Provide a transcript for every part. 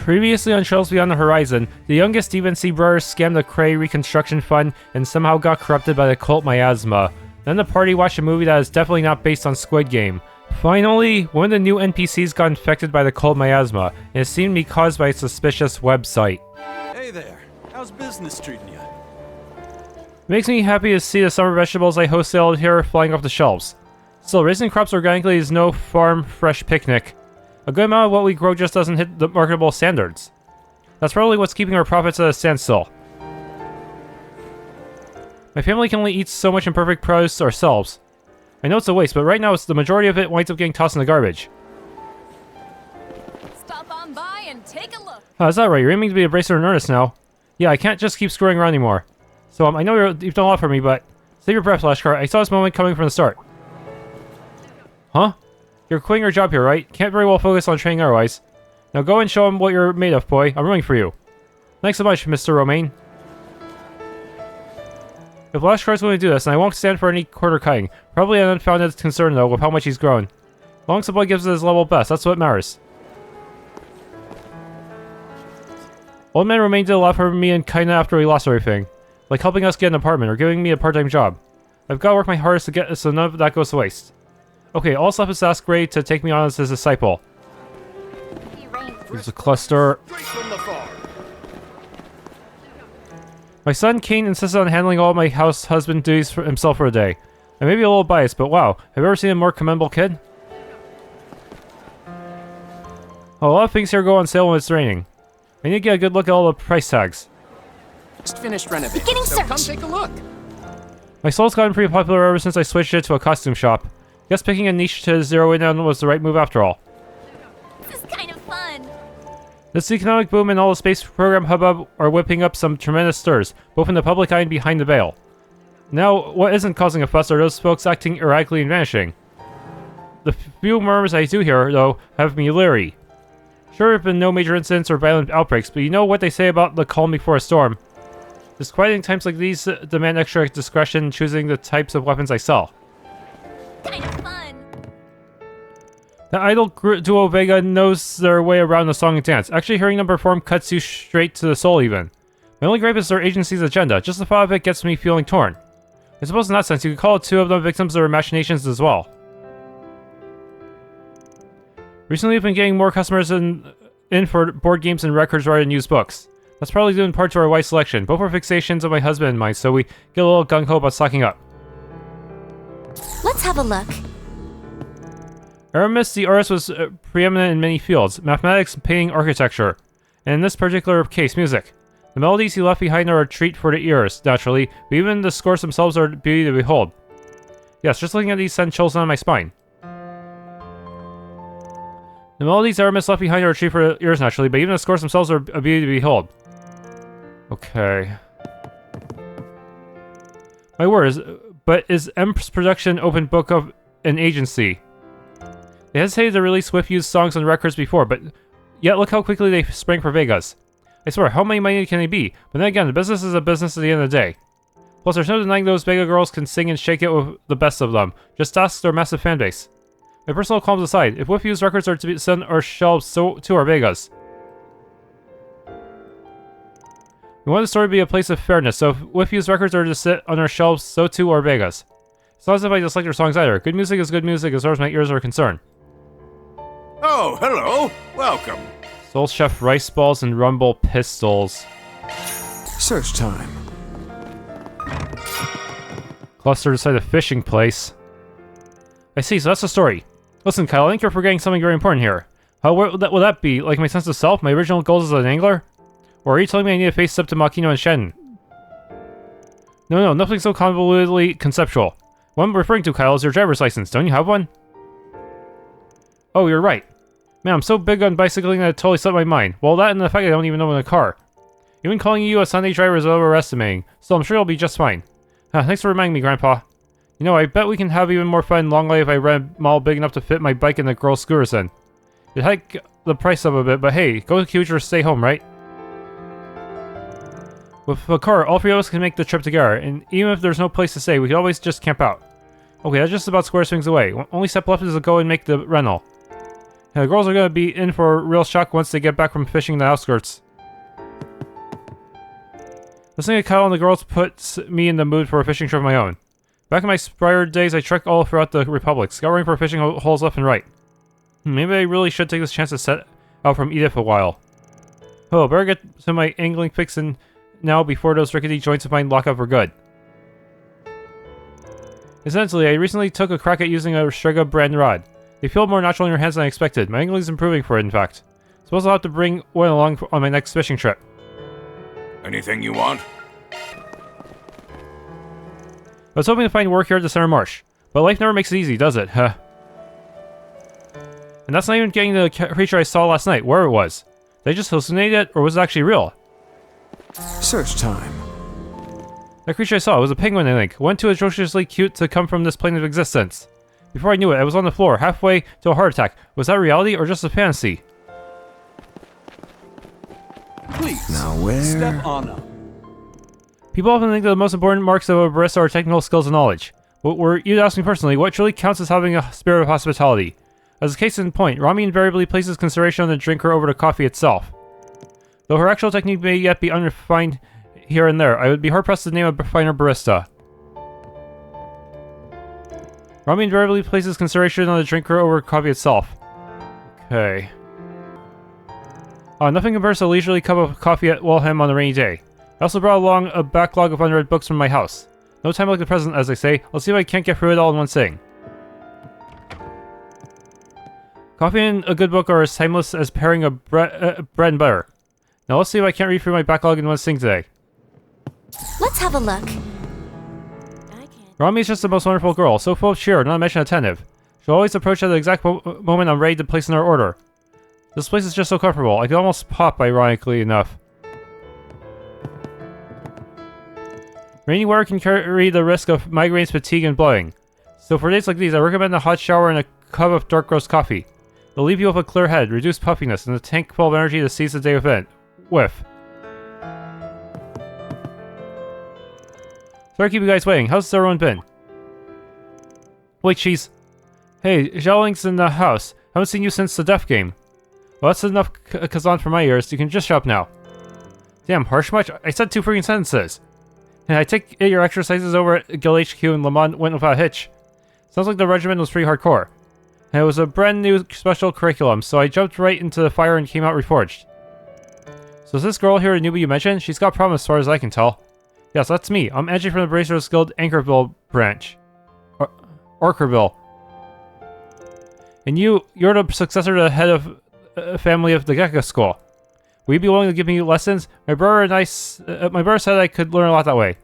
Previously on Trails Beyond the Horizon, the youngest DNC brothers scammed the Cray Reconstruction Fund and somehow got corrupted by the cult miasma. Then the party watched a movie that is definitely not based on Squid Game. Finally, one of the new NPCs got infected by the cult miasma, and it seemed to be caused by a suspicious website. Hey there, how's business treating you? It makes me happy to see the summer vegetables I wholesaled here flying off the shelves. Still, raising crops organically is no farm fresh picnic. A good amount of what we grow just doesn't hit the marketable standards. That's probably what's keeping our profits at a standstill. My family can only eat so much imperfect produce ourselves. I know it's a waste, but right now the majority of it winds up getting tossed in the garbage. Stop on by and take a look. Oh, is that right? You're aiming to be a bracer in earnest now. Yeah, I can't just keep screwing around anymore. So I know you've done a lot for me, but save your breath, Lashkar. I saw this moment coming from the start. Huh? You're quitting your job here, right? Can't very well focus on training otherwise. Now go and show him what you're made of, boy. I'm rooting for you. Thanks so much, Mr. Romaine. If Lashkar's going to do this, and I won't stand for any quarter cutting. Probably an unfounded concern, though, with how much he's grown. As long as the boy gives it his level best, that's what matters. Old man Romaine did a lot for me and Kaina after we lost everything. Like helping us get an apartment, or giving me a part-time job. I've got to work my hardest to get it so none of that goes to waste. Okay, all stuff is ask Gray to take me on as his disciple. Here's a cluster. My son Kane insisted on handling all my house husband duties for himself for a day. I may be a little biased, but wow, have you ever seen a more commendable kid? Oh, a lot of things here go on sale when it's raining. I need to get a good look at all the price tags. Just finished renovating, so come take a look. My soul's gotten pretty popular ever since I switched it to a costume shop. Guess picking a niche to zero in on was the right move after all. This is kind of fun. This economic boom and all the space program hubbub are whipping up some tremendous stirs, both in the public eye and behind the veil. Now, what isn't causing a fuss are those folks acting erratically and vanishing. The few murmurs I do hear, though, have me leery. Sure, there have been no major incidents or violent outbreaks, but you know what they say about the calm before a storm. Disquieting times like these demand extra discretion in choosing the types of weapons I sell. Kind of fun. The idol duo Vega knows their way around the song and dance. Actually, hearing them perform cuts you straight to the soul, even. My only gripe is their agency's agenda. Just the thought of it gets me feeling torn. I suppose in that sense, you could call two of them victims of their machinations as well. Recently, we've been getting more customers in for board games and records rather than used books. That's probably due in part to our wide selection. Both are fixations of my husband and mine, so we get a little gung-ho about stocking up. Let's have a look. Aramis, the artist, was preeminent in many fields: mathematics, painting, architecture, and in this particular case, music. The melodies he left behind are a treat for the ears, naturally, but even the scores themselves are a beauty to behold. Yes, just looking at these send chills down my spine. The melodies Aramis left behind are a treat for the ears, naturally, but even the scores themselves are a beauty to behold. Okay. My word, but is M's production open book of an agency? They hesitated to release Swift-used songs and records before, but yet look how quickly they sprang for Vegas. I swear, how many money can they be? But then again, the business is a business at the end of the day. Plus, there's no denying those Vega girls can sing and shake it with the best of them. Just ask their massive fanbase. My personal qualms aside, if Swift-used records are to be sent our shelves, so too are Vegas. We want the store to be a place of fairness, so if Swift-used records are to sit on our shelves, so too are Vegas. It's not as if I dislike their songs either. Good music is good music as far as my ears are concerned. Oh, hello. Welcome. Soul Chef Rice Balls and Rumble Pistols. Search time. Cluster beside a fishing place. I see, so that's the story. Listen, Kyle, I think you're forgetting something very important here. How will that be? Like my sense of self? My original goals as an angler? Or are you telling me I need to face up to Makino and Shannon? No, nothing so convolutedly conceptual. What I'm referring to, Kyle, is your driver's license. Don't you have one? Oh, you're right. Man, I'm so big on bicycling that it totally slipped my mind. Well, that and the fact I don't even own a car. Even calling you a Sunday driver is overestimating, so I'm sure you'll be just fine. Thanks for reminding me, Grandpa. You know, I bet we can have even more fun in Long Life if I rent a mall big enough to fit my bike and the girl's scooters in. It'd hike the price up a bit, but hey, go huge or stay home, right? With a car, all three of us can make the trip together, and even if there's no place to stay, we can always just camp out. Okay, that's just about square swings away. Only step left is to go and make the rental. The girls are gonna be in for a real shock once they get back from fishing in the outskirts. Listening to Kyle and the girls puts me in the mood for a fishing trip of my own. Back in my Spire days, I trekked all throughout the Republic, scouring for fishing holes left and right. Maybe I really should take this chance to set out from Edith a while. Oh, better get to my angling fix in now before those rickety joints of mine lock up for good. Essentially, I recently took a crack at using a Strega brand rod. They feel more natural in your hands than I expected. My angling's improving for it, in fact. Suppose I'll have to bring one along on my next fishing trip. Anything you want? I was hoping to find work here at the Center Marsh, but life never makes it easy, does it? Huh? And that's not even getting the creature I saw last night, where it was. Did I just hallucinate it, or was it actually real? Search time. That creature I saw was a penguin, I think. Went too atrociously cute to come from this plane of existence. Before I knew it, I was on the floor, halfway to a heart attack. Was that reality, or just a fantasy? Please, Now where? step on up. People often think that the most important marks of a barista are technical skills and knowledge. But were you to ask me personally, what truly counts as having a spirit of hospitality? As a case in point, Rami invariably places consideration on the drinker over the coffee itself. Though her actual technique may yet be unrefined here and there, I would be hard-pressed to name a finer barista. Rami invariably places consideration on the drinker over coffee itself. Okay. Nothing compares to a leisurely cup of coffee at Walham on a rainy day. I also brought along a backlog of unread books from my house. No time like the present, as they say. Let's see if I can't get through it all in one sitting. Coffee and a good book are as timeless as pairing a bread and butter. Now let's see if I can't read through my backlog in one sitting today. Let's have a look. Rami is just the most wonderful girl, so full of cheer, not to mention attentive. She'll always approach at the exact moment I'm ready to place in her order. This place is just so comfortable, I could almost pop, ironically enough. Rainy weather can carry the risk of migraines, fatigue, and bloating. So for days like these, I recommend a hot shower and a cup of dark roast coffee. It'll leave you with a clear head, reduce puffiness, and a tank full of energy to seize the day with. Sorry to keep you guys waiting. How's everyone been? Wait, cheese. Hey, Zhaoling's in the house. Haven't seen you since the death game. Well, that's enough Kazan for my ears. You can just shut up now. Damn, harsh much? I said 2 freaking sentences. And I take it your exercises over at Guild HQ in Le Mans went without a hitch. Sounds like the regimen was pretty hardcore. And it was a brand new special curriculum, so I jumped right into the fire and came out reforged. So is this girl here a newbie you mentioned? She's got problems as far as I can tell. Yes, that's me. I'm Angie from the Bracers Guild Anchorville branch. Arkride. And you're the successor to the head of family of the Gashaskal. Will you be willing to give me lessons? My brother said I could learn a lot that way.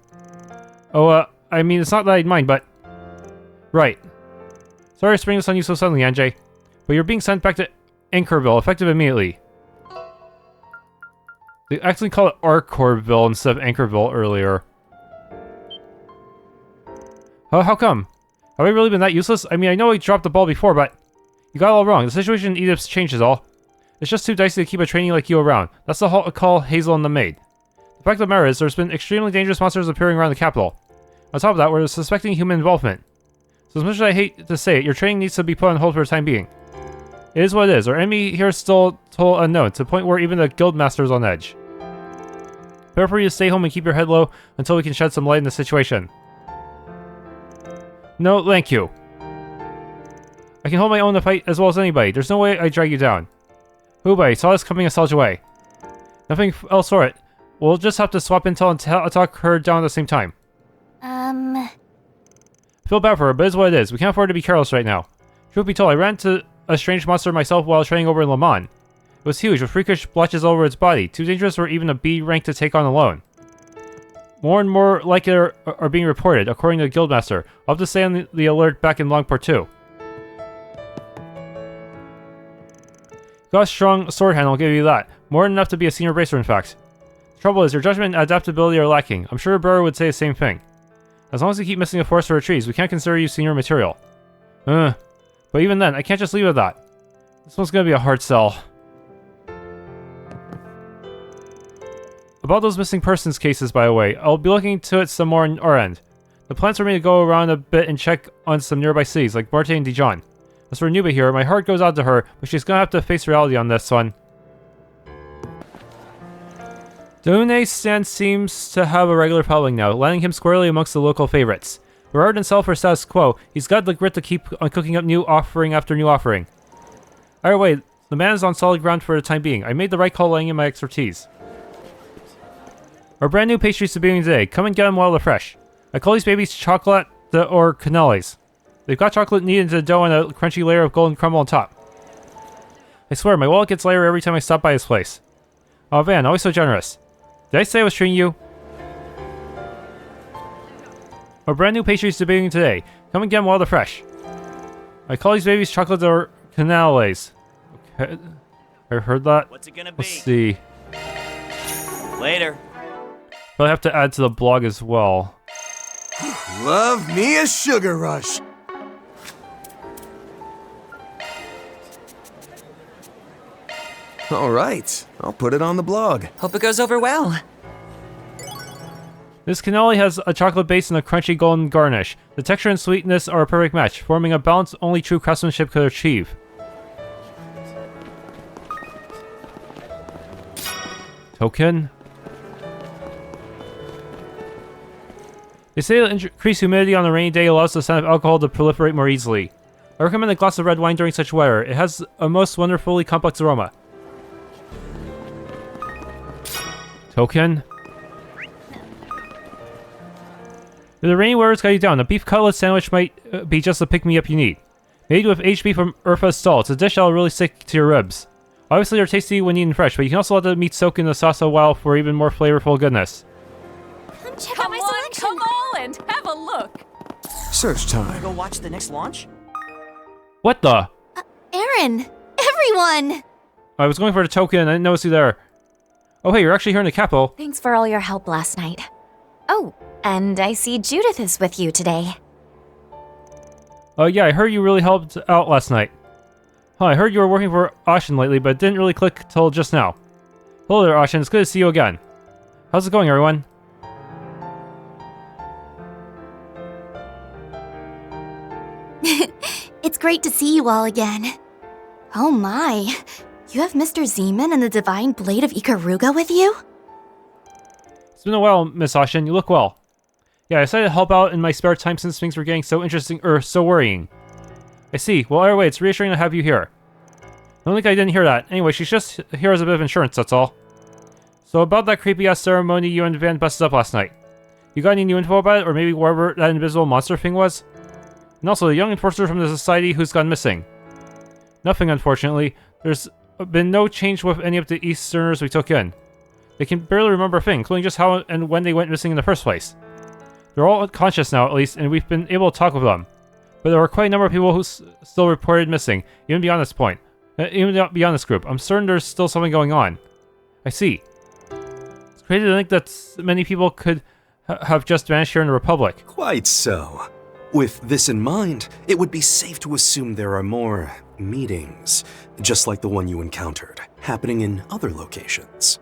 Oh, I mean, it's not that I'd mind, but... Right. Sorry to spring this on you so suddenly, Anjay. But you're being sent back to Anchorville, effective immediately. They actually called it Arkorville instead of Anchorville earlier. How come? Have I really been that useless? I mean, I know I dropped the ball before, but... You got it all wrong. The situation in Edith's changes all. It's just too dicey to keep a trainee like you around. That's the call Hazel and the maid. The fact of the matter is, there's been extremely dangerous monsters appearing around the capital. On top of that, we're suspecting human involvement. So as much as I hate to say it, your training needs to be put on hold for the time being. It is what it is. Our enemy here is still total unknown, to the point where even the guild master is on edge. Better for you to stay home and keep your head low until we can shed some light in the situation. No, thank you. I can hold my own in the fight as well as anybody. There's no way I drag you down. Hubei, saw this coming a salge away. Nothing else for it. We'll just have to swap intel and talk her down at the same time. Feel bad for her, but it's what it is. We can't afford to be careless right now. Truth be told, I ran into a strange monster myself while training over in Le Mans. It was huge, with freakish blotches all over its body, too dangerous for even a B rank to take on alone. More and more like it are being reported, according to the Guildmaster. I'll have to stay on the alert back in Longport too. Got a strong sword hand, I'll give you that. More than enough to be a senior bracer, in fact. The trouble is, your judgment and adaptability are lacking. I'm sure your brother would say the same thing. As long as you keep missing the forest or retreats, we can't consider you senior material. But even then, I can't just leave it at that. This one's gonna be a hard sell. About those missing persons cases, by the way, I'll be looking into it some more on our end. The plan's for me to go around a bit and check on some nearby cities, like Marché and Dijon. As for Nuba here, my heart goes out to her, but she's gonna have to face reality on this one. Done's stand seems to have a regular following now, landing him squarely amongst the local favorites. Berard himself for status quo, he's got the grit to keep on cooking up new offering after new offering. Either way, the man is on solid ground for the time being. I made the right call laying in my expertise. Our brand new pastries debuting today. Come and get them while they're fresh. I call these babies chocolate or canales. They've got chocolate kneaded into the dough and a crunchy layer of golden crumble on top. I swear, my wallet gets lighter every time I stop by this place. Oh man, always so generous. Did I say I was treating you? Our brand new pastries debuting today. Come and get them while they're fresh. I call these babies chocolate or canales. Okay, I heard that. What's it gonna be? Let's see. Later. But I have to add to the blog as well. Love me a sugar rush. All right, I'll put it on the blog. Hope it goes over well. This cannoli has a chocolate base and a crunchy golden garnish. The texture and sweetness are a perfect match, forming a balance only true craftsmanship could achieve. Token. They say that increased humidity on a rainy day allows the scent of alcohol to proliferate more easily. I recommend a glass of red wine during such weather. It has a most wonderfully complex aroma. Token. If the rainy weather's got you down, a beef cutlet sandwich might be just the pick-me-up you need. Made with aged beef from Urfa's stall, it's a dish that'll really stick to your ribs. Obviously they're tasty when eaten fresh, but you can also let the meat soak in the sauce a while for even more flavorful goodness. Check out my selection. Come on and have a look. Search time. Go watch the next launch? What the? Aaron, everyone. I was going for the token and I didn't notice you there. Oh hey, you're actually here in the capital. Thanks for all your help last night. Oh, and I see Judith is with you today. Yeah, I heard you really helped out last night. Huh, I heard you were working for Ashen lately, but it didn't really click till just now. Hello there, Ashen. It's good to see you again. How's it going, everyone? It's great to see you all again. Oh my, you have Mr. Zeman and the Divine Blade of Ikaruga with you? It's been a while, Miss Ashen. You look well. Yeah, I decided to help out in my spare time since things were getting so interesting, so worrying. I see. Well, either way, it's reassuring to have you here. I don't think I didn't hear that. Anyway, she's just here as a bit of insurance, that's all. So about that creepy-ass ceremony you and Van busted up last night. You got any new info about it, or maybe wherever that invisible monster thing was? And also, the young enforcer from the society who's gone missing. Nothing, unfortunately. There's been no change with any of the Easterners we took in. They can barely remember a thing, including just how and when they went missing in the first place. They're all unconscious now, at least, and we've been able to talk with them. But there were quite a number of people who still reported missing, even beyond this point. Even beyond this group. I'm certain there's still something going on. I see. It's crazy to think that many people could have just vanished here in the Republic. Quite so. With this in mind, it would be safe to assume there are more meetings, just like the one you encountered, happening in other locations.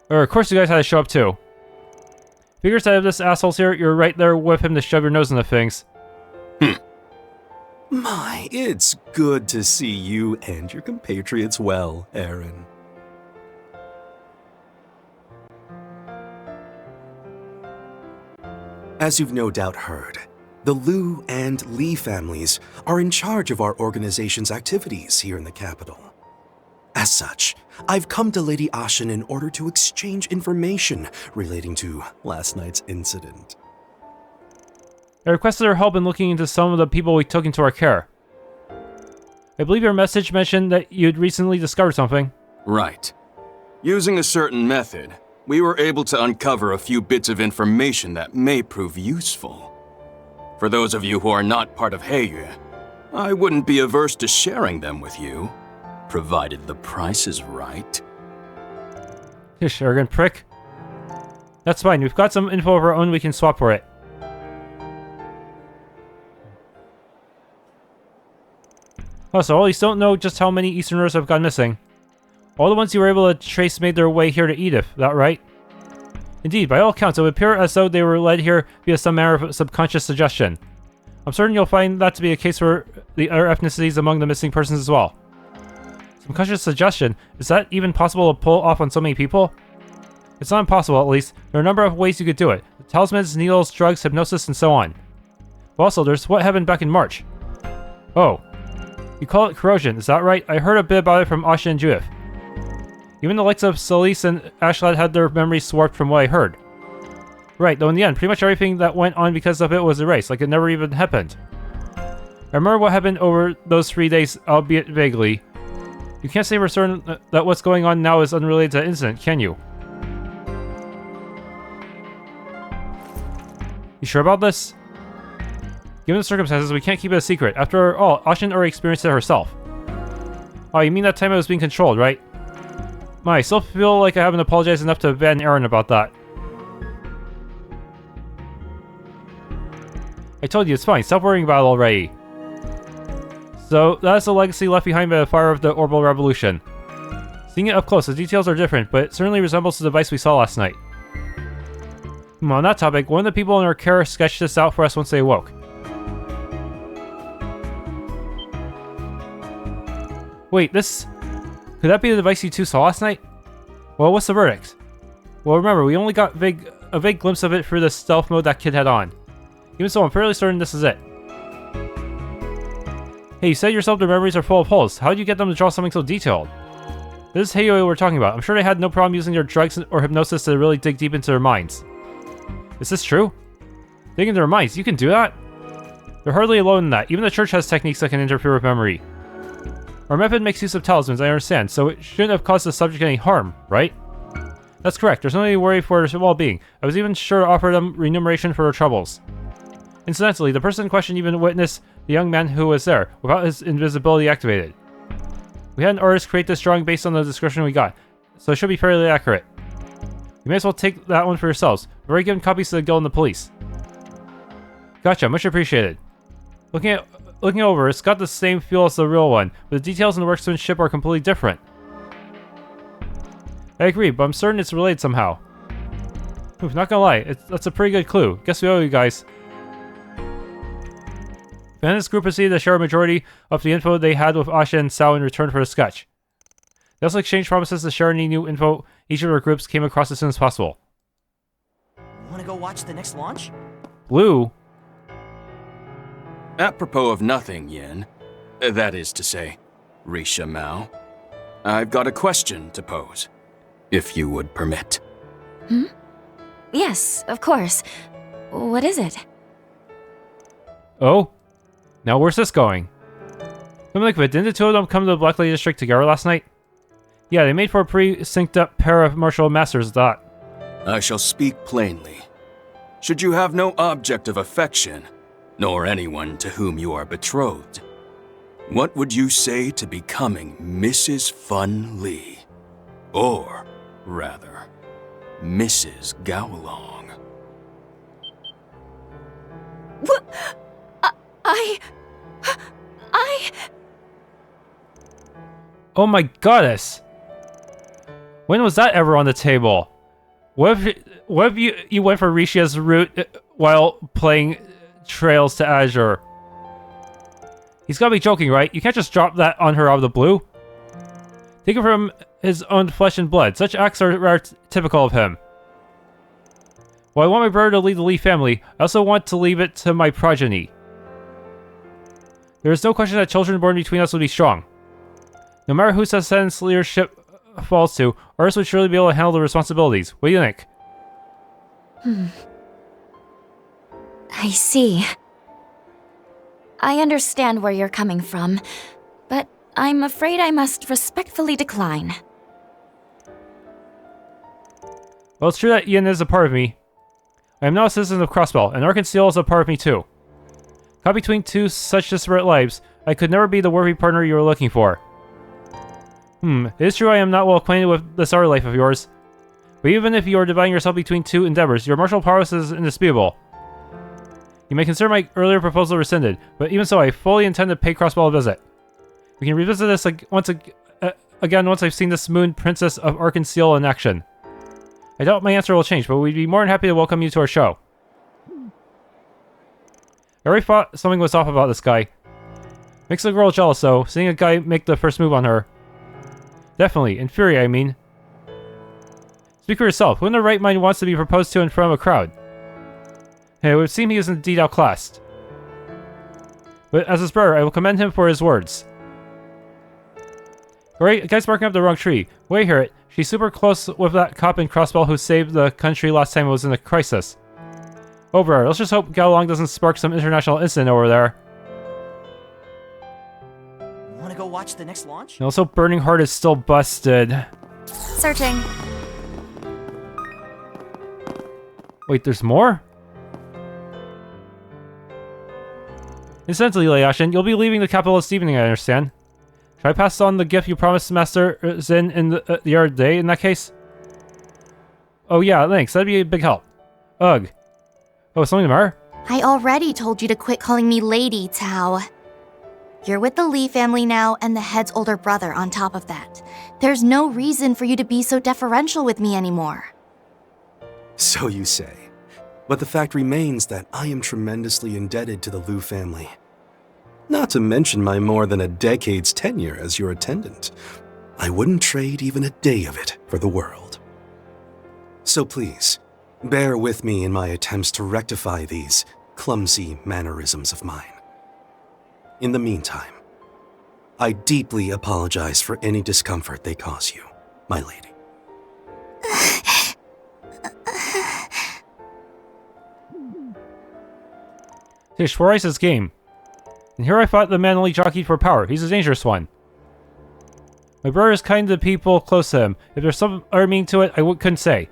Of course you guys had to show up too. Figures that if this asshole's here, you're right there with him to shove your nose into things. My, it's good to see you and your compatriots well, Aaron. As you've no doubt heard, the Liu and Lee families are in charge of our organization's activities here in the capital. As such, I've come to Lady Ashen in order to exchange information relating to last night's incident. I requested her help in looking into some of the people we took into our care. I believe your message mentioned that you'd recently discovered something. Right. Using a certain method, we were able to uncover a few bits of information that may prove useful. For those of you who are not part of Heiyue, I wouldn't be averse to sharing them with you, provided the price is right. Hish, arrogant prick. That's fine, we've got some info of our own we can swap for it. Also, all you don't know just how many Easterners have gone missing. All the ones you were able to trace made their way here to Edith, that right? Indeed, by all accounts, it would appear as though they were led here via some manner of subconscious suggestion. I'm certain you'll find that to be the case for the other ethnicities among the missing persons as well. Subconscious suggestion? Is that even possible to pull off on so many people? It's not impossible, at least. There are a number of ways you could do it. Talismans, needles, drugs, hypnosis, and so on. But also, there's what happened back in March. Oh. You call it corrosion, is that right? I heard a bit about it from Asha and Judith. Even the likes of Celis and Ashlad had their memories warped from what I heard. Right, though in the end, pretty much everything that went on because of it was erased, like it never even happened. I remember what happened over those 3 days, albeit vaguely. You can't say for certain that what's going on now is unrelated to the incident, can you? You sure about this? Given the circumstances, we can't keep it a secret. After all, Ashin already experienced it herself. Oh, you mean that time I was being controlled, right? I still feel like I haven't apologized enough to Van Aaron about that. I told you, it's fine. Stop worrying about it already. So, that's the legacy left behind by the fire of the Orbital Revolution. Seeing it up close, the details are different, but it certainly resembles the device we saw last night. On that topic, one of the people in our care sketched this out for us once they awoke. Wait, this... Could that be the device you two saw last night? Well, what's the verdict? Well, remember, we only got a vague glimpse of it through the stealth mode that kid had on. Even so, I'm fairly certain this is it. Hey, you said yourself their memories are full of holes. How did you get them to draw something so detailed? This is Heiyue we're talking about. I'm sure they had no problem using their drugs or hypnosis to really dig deep into their minds. Is this true? Dig into their minds, you can do that? They're hardly alone in that. Even the church has techniques that can interfere with memory. Our method makes use of talismans, I understand, so it shouldn't have caused the subject any harm, right? That's correct. There's no need to worry for their well-being. I was even sure to offer them remuneration for their troubles. Incidentally, the person in question even witnessed the young man who was there, without his invisibility activated. We had an artist create this drawing based on the description we got, so it should be fairly accurate. You may as well take that one for yourselves. I've already given copies to the guild and the police. Gotcha, much appreciated. Looking over, it's got the same feel as the real one, but the details in the workmanship are completely different. I agree, but I'm certain it's related somehow. Oof, not gonna lie, that's a pretty good clue. Guess we owe you guys. Van and his group proceeded to share a majority of the info they had with Asha and Sao in return for the sketch. They also exchanged promises to share any new info each of their groups came across as soon as possible. Wanna go watch the next launch? Blue? Apropos of nothing, Yin. That is to say, Risha Mao. I've got a question to pose, if you would permit. Yes, of course. What is it? Oh? Now where's this going? Come think of it, didn't the two of them come to the Blacklight District together last night? Yeah, they made for a pretty synced up pair of martial masters, that. I shall speak plainly. Should you have no object of affection, nor anyone to whom you are betrothed, what would you say to becoming Mrs. Fun Lee? Or, rather, Mrs. Gowlong? What? Oh my goddess! When was that ever on the table? What if you went for Rishia's route while playing Trails to Azure? He's gotta be joking, right? You can't just drop that on her out of the blue. Take it from his own flesh and blood. Such acts are rather typical of him. While I want my brother to lead the Lee family, I also want to leave it to my progeny. There is no question that children born between us will be strong. No matter whose ascendant's leadership falls to, ours would surely be able to handle the responsibilities. What do you think? I see. I understand where you're coming from, but I'm afraid I must respectfully decline. Well, it's true that Ian is a part of me. I am now a citizen of Crossbell, and Arkansas is a part of me too. Caught between two such disparate lives, I could never be the worthy partner you were looking for. It is true I am not well acquainted with this other life of yours. But even if you are dividing yourself between two endeavors, your martial prowess is indisputable. You may consider my earlier proposal rescinded, but even so, I fully intend to pay Crossbell a visit. We can revisit this again once I've seen this Moon Princess of Arkansas in action. I doubt my answer will change, but we'd be more than happy to welcome you to our show. I already thought something was off about this guy. Makes the girl jealous, though, seeing a guy make the first move on her. Definitely. Infuriating, I mean. Speak for yourself. Who in their right mind wants to be proposed to in front of a crowd? It would seem he is indeed outclassed. But as his brother, I will commend him for his words. Alright, a guy's barking up the wrong tree. Wait, hear it. She's super close with that cop and crossbow who saved the country last time it was in a crisis. Oh, brother, let's just hope Gaolong doesn't spark some international incident over there. Want to go watch the next launch? And also, Burning Heart is still busted. Searching. Wait, there's more? Incidentally, Leashin, you'll be leaving the capital this evening, I understand. Should I pass on the gift you promised Master Zin in the other day, in that case? Oh yeah, thanks. That'd be a big help. Ugh. Oh, something the matter? I already told you to quit calling me Lady, Tao. You're with the Lee family now, and the head's older brother on top of that. There's no reason for you to be so deferential with me anymore. So you say. But the fact remains that I am tremendously indebted to the Liu family. Not to mention my more than a decade's tenure as your attendant. I wouldn't trade even a day of it for the world. So please, bear with me in my attempts to rectify these clumsy mannerisms of mine. In the meantime, I deeply apologize for any discomfort they cause you, my lady. Tish, for Ice's game. And here I thought the man only jockeyed for power. He's a dangerous one. My brother is kind to people close to him. If there's some other meaning to it, I couldn't say.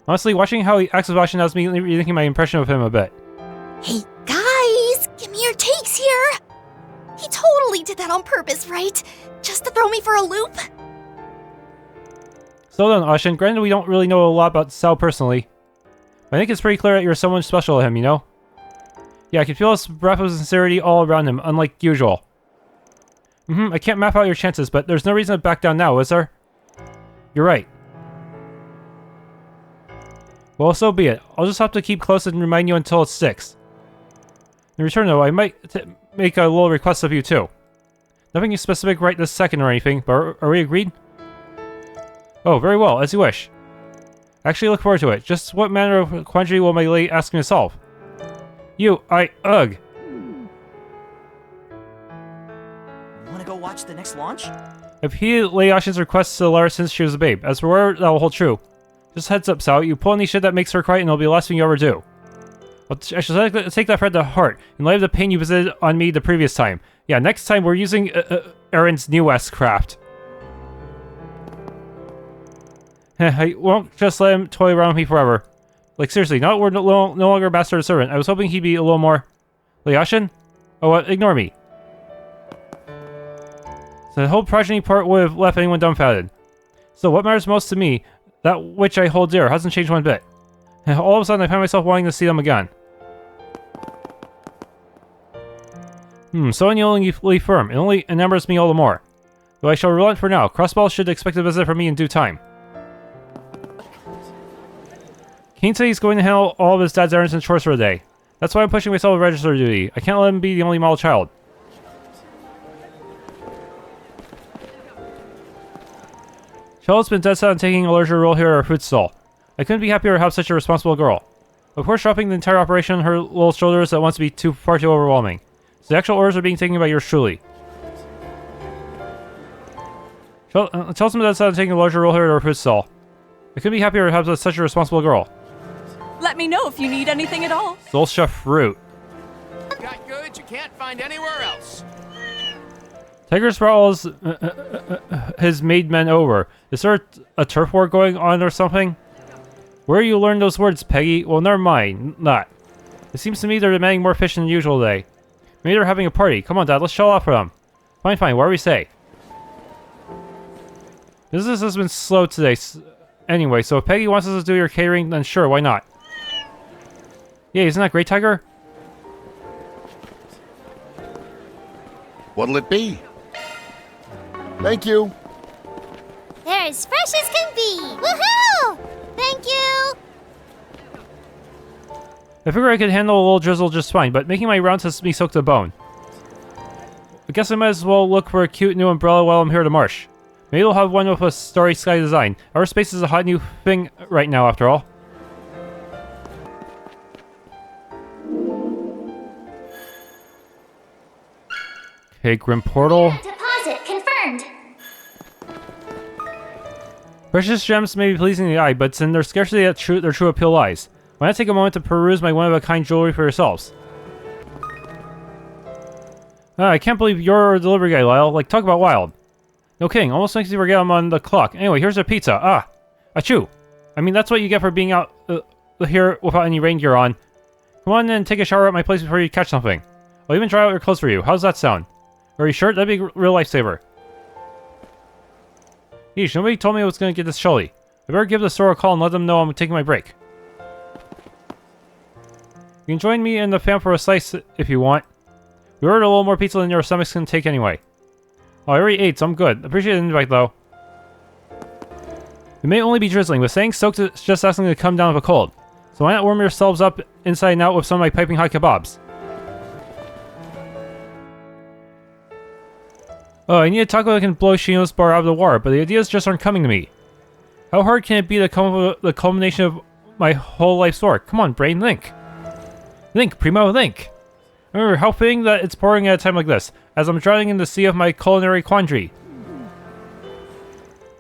Honestly, watching how he acts with Ashin has me rethinking my impression of him a bit. Hey, guys! Give me your takes here! He totally did that on purpose, right? Just to throw me for a loop? Slow down, Ashin. Granted, we don't really know a lot about Sao personally. But I think it's pretty clear that you're someone special to him, you know? Yeah, I can feel his breath of sincerity all around him, unlike usual. I can't map out your chances, but there's no reason to back down now, is there? You're right. Well, so be it. I'll just have to keep close and remind you until it sticks. In return, though, I might make a little request of you, too. Nothing specific right this second or anything, but are we agreed? Oh, very well, as you wish. Actually, look forward to it. Just what manner of quandary will my lady ask me to solve? Ugh. Want to go watch the next launch? I've heeded Lady Ashin's request to Lara since she was a babe. As for where that will hold true. Just heads up, Sao. You pull any shit that makes her cry and it'll be the last thing you ever do. I should take that threat to heart, in light of the pain you visited on me the previous time. Yeah, next time we're using Aaron's new S-craft. I won't just let him toy around with me forever. Like, seriously, now that we're no longer master or servant, I was hoping he'd be a little more... Liashin? Oh, ignore me. So the whole progeny part would have left anyone dumbfounded. So what matters most to me, that which I hold dear, hasn't changed one bit. And all of a sudden I find myself wanting to see them again. So unyieldingly firm. It only enamors me all the more. Though I shall relent for now. Crossball should expect a visit from me in due time. Kane said he's going to handle all of his dad's errands and chores for the day. That's why I'm pushing myself with register duty. I can't let him be the only model child. Charlotte's been dead set on taking a larger role here at our food stall. I couldn't be happier to have such a responsible girl. Of course, dropping the entire operation on her little shoulders at once would be far too overwhelming. So the actual orders are being taken by yours truly. Charlotte's been dead set on taking a larger role here at our food stall. I couldn't be happier to have such a responsible girl. Let me know if you need anything at all. Soul Chef Fruit. Got goods you can't find anywhere else. Tiger's brought all his made men over. Is there a turf war going on or something? Where you learn those words, Peggy? Well, never mind. Not. It seems to me they're demanding more fish than usual today. Maybe they're having a party. Come on, Dad, let's show off for them. Fine, whatever we say. Business has been slow today. Anyway, so if Peggy wants us to do your catering, then sure, why not? Yeah, isn't that great, Tiger? What'll it be? Thank you. They're as fresh as can be! Woohoo! Thank you! I figure I could handle a little drizzle just fine, but making my rounds has me soaked to the bone. I guess I might as well look for a cute new umbrella while I'm here at the marsh. Maybe it'll have one with a starry sky design. Outer space is a hot new thing right now, after all. Okay, Grim Portal. Deposit confirmed. Precious gems may be pleasing to the eye, but in their scarcity their true appeal lies. Why not take a moment to peruse my one-of-a-kind jewelry for yourselves? I can't believe you're a delivery guy, Lyle. Like, talk about wild. No kidding, almost makes you forget I'm on the clock. Anyway, here's a pizza. Ah! Achoo! I mean, that's what you get for being out here without any rain gear on. Come on and take a shower at my place before you catch something. I'll even dry out your clothes for you. How's that sound? Are you sure? That'd be a real lifesaver. Yeesh, nobody told me I was going to get this chilly. I better give the store a call and let them know I'm taking my break. You can join me and the fam for a slice if you want. We ordered a little more pizza than your stomachs can take anyway. Oh, I already ate, so I'm good. Appreciate the invite, though. It may only be drizzling, but saying soaked is just asking to come down with a cold. So why not warm yourselves up inside and out with some of my piping hot kebabs? Oh, I need a taco that can blow Shino's bar out of the water, but the ideas just aren't coming to me. How hard can it be to come up with the culmination of my whole life's work? Come on, brain, think. Think, primo, think. Remember, how fitting that it's pouring at a time like this, as I'm drowning in the sea of my culinary quandary.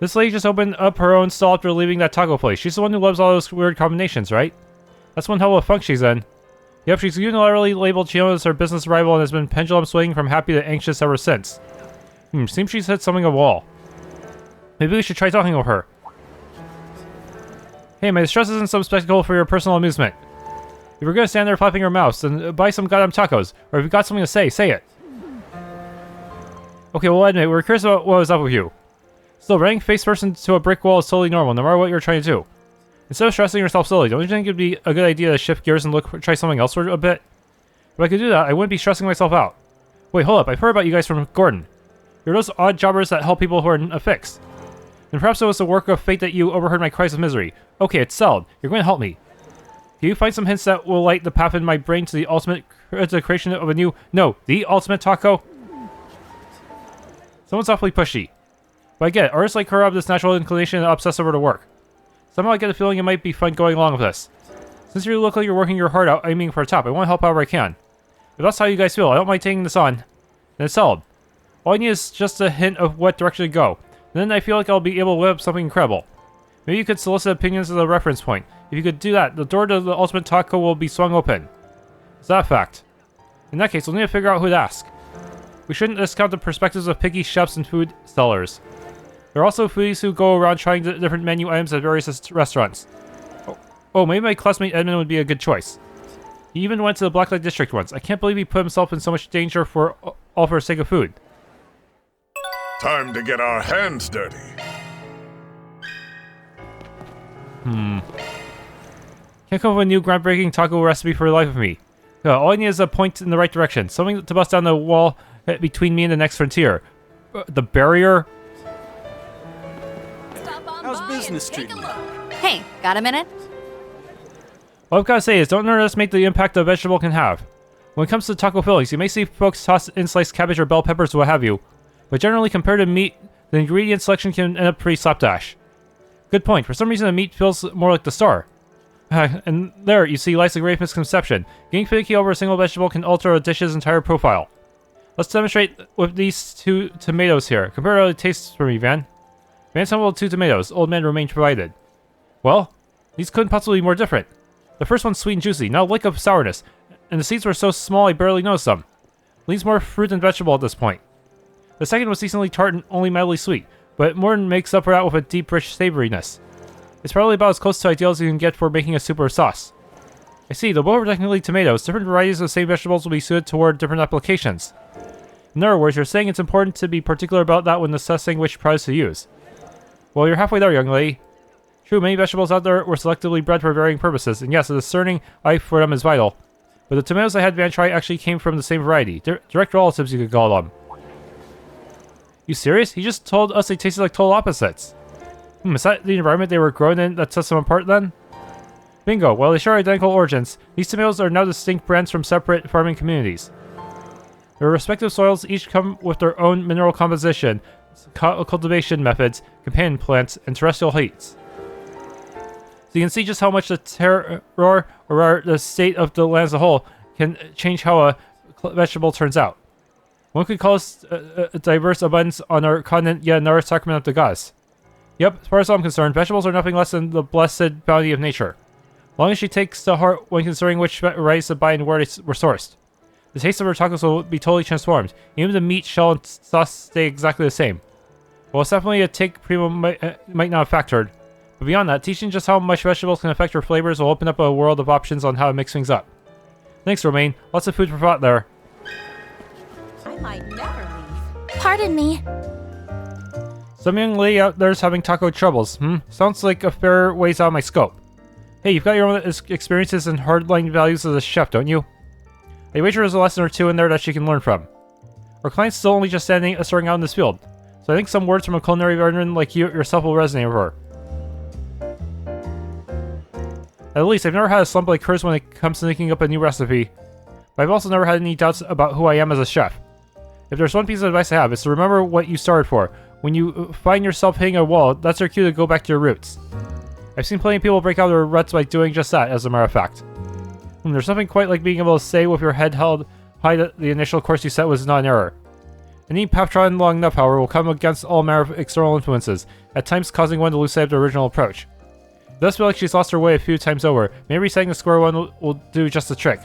This lady just opened up her own stall after leaving that taco place. She's the one who loves all those weird combinations, right? That's one hell of a funk she's in. Yep, she's unilaterally labeled Chino as her business rival and has been pendulum swinging from happy to anxious ever since. Seems she's hit something on the wall. Maybe we should try talking with her. Hey, my distress isn't some spectacle for your personal amusement. If you're gonna stand there flapping your mouths, then buy some goddamn tacos. Or if you've got something to say, say it. Okay, we'll admit, we're curious about what was up with you. Still, running face first into a brick wall is totally normal, no matter what you're trying to do. Instead of stressing yourself silly, don't you think it'd be a good idea to shift gears and try something else for a bit? If I could do that, I wouldn't be stressing myself out. Wait, hold up, I've heard about you guys from Gordon. You're those odd jobbers that help people who are affixed. And perhaps it was the work of fate that you overheard my cries of misery. Okay, it's settled. You're going to help me. Can you find some hints that will light the path in my brain to the ultimate creation of a new... No, the ultimate taco? Someone's awfully pushy. But I get it, artists like her have this natural inclination to obsess over the work. Somehow I get a feeling it might be fun going along with this. Since you look like you're working your heart out aiming for a top, I want to help however I can. If that's how you guys feel, I don't mind taking this on. Then it's settled. All I need is just a hint of what direction to go. And then I feel like I'll be able to whip up something incredible. Maybe you could solicit opinions as a reference point. If you could do that, the door to the ultimate taco will be swung open. Is that a fact? In that case, we'll need to figure out who to ask. We shouldn't discount the perspectives of picky chefs and food sellers. There are also foodies who go around trying different menu items at various restaurants. Oh, maybe my classmate Edmund would be a good choice. He even went to the Blacklight District once. I can't believe he put himself in so much danger all for the sake of food. Time to get our hands dirty. Can't come up with a new groundbreaking taco recipe for the life of me. All I need is a point in the right direction. Something to bust down the wall between me and the next frontier. The barrier? How's business treating you? Hey, got a minute? All I've got to say is don't underestimate the impact a vegetable can have. When it comes to taco fillings, you may see folks toss in sliced cabbage or bell peppers or what have you. But generally, compared to meat, the ingredient selection can end up pretty slapdash. Good point. For some reason, the meat feels more like the star. And there, you see, lies a grave misconception. Getting finicky over a single vegetable can alter a dish's entire profile. Let's demonstrate with these 2 tomatoes here. Compare how it tastes for me, Van. Van sampled 2 tomatoes. Old man remained provided. Well, these couldn't possibly be more different. The first one's sweet and juicy, not a lick of sourness, and the seeds were so small I barely noticed them. Leaves more fruit than vegetable at this point. The second was decently tart and only mildly sweet, but more than makes up for that with a deep, rich savoriness. It's probably about as close to ideal as you can get for making a soup or a sauce. I see, though both are technically tomatoes, different varieties of the same vegetables will be suited toward different applications. In other words, you're saying it's important to be particular about that when assessing which products to use. Well, you're halfway there, young lady. True, many vegetables out there were selectively bred for varying purposes, and yes, a discerning eye for them is vital. But the tomatoes I had Van try actually came from the same variety. Direct relatives, you could call them. You serious? He just told us they tasted like total opposites. Is that the environment they were grown in that sets them apart then? Bingo, while they share identical origins, these tomatoes are now distinct brands from separate farming communities. Their respective soils each come with their own mineral composition, cultivation methods, companion plants, and terrestrial heats. So you can see just how much the terroir, or the state of the land as a whole, can change how a vegetable turns out. One could call this a diverse abundance on our continent, yet another sacrament of the gods. Yep, as far as I'm concerned, vegetables are nothing less than the blessed bounty of nature. As long as she takes to heart when considering which varieties to buy and where they were sourced. The taste of her tacos will be totally transformed. Even the meat, shell, and sauce stay exactly the same. Well, it's definitely a take Primo might not have factored. But beyond that, teaching just how much vegetables can affect your flavors will open up a world of options on how to mix things up. Thanks, Romaine. Lots of food for thought there. I might never leave. Pardon me. Some young lady out there's having taco troubles, Sounds like a fair ways out of my scope. Hey, you've got your own experiences and hardline values as a chef, don't you? I wager there's a lesson or two in there that she can learn from. Our client's still only just starting out in this field, so I think some words from a culinary veteran like you yourself will resonate with her. At least, I've never had a slump like hers when it comes to making up a new recipe, but I've also never had any doubts about who I am as a chef. If there's one piece of advice I have, it's to remember what you started for. When you find yourself hitting a wall, that's your cue to go back to your roots. I've seen plenty of people break out of their ruts by doing just that, as a matter of fact. There's nothing quite like being able to say with your head held high that the initial course you set was not an error. Any path trodden long enough, however, will come against all manner of external influences, at times causing one to lose sight of the original approach. It does feel like she's lost her way a few times over. Maybe resetting the square one will do just the trick.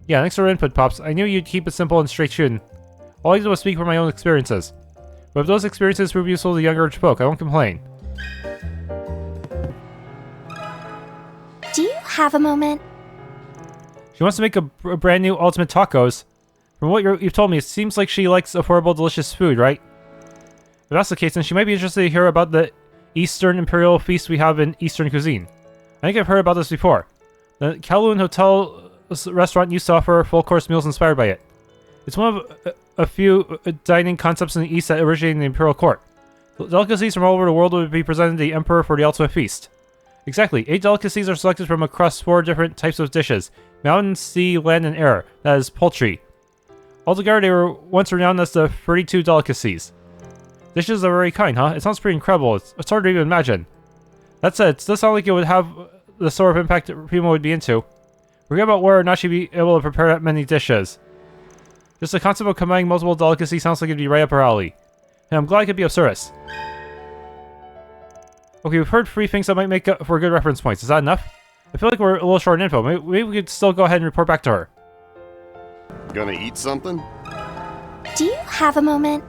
Yeah, thanks for your input, Pops. I knew you'd keep it simple and straight shooting. All I did was speak from my own experiences. But if those experiences prove useful to the younger folk, I won't complain. Do you have a moment? She wants to make a brand new ultimate tacos. From what you've told me, it seems like she likes affordable, delicious food, right? If that's the case, then she might be interested to hear about the Eastern Imperial Feast we have in Eastern cuisine. I think I've heard about this before. The Kowloon Hotel restaurant used to offer full-course meals inspired by it. It's one of a few dining concepts in the East that originated in the Imperial Court. Delicacies from all over the world would be presented to the Emperor for the ultimate feast. Exactly, 8 delicacies are selected from across 4 different types of dishes. Mountain, sea, land, and air. That is, poultry. Altogether, they were once renowned as the 32 delicacies. Dishes are very kind, huh? It sounds pretty incredible. It's hard to even imagine. That said, it does sound like it would have the sort of impact that people would be into. Forget about whether or not she'd be able to prepare that many dishes. Just the concept of combining multiple delicacies sounds like it'd be right up her alley. And I'm glad I could be of service. Okay, we've heard 3 things that might make up for good reference points. Is that enough? I feel like we're a little short on info. Maybe we could still go ahead and report back to her. Gonna eat something? Do you have a moment?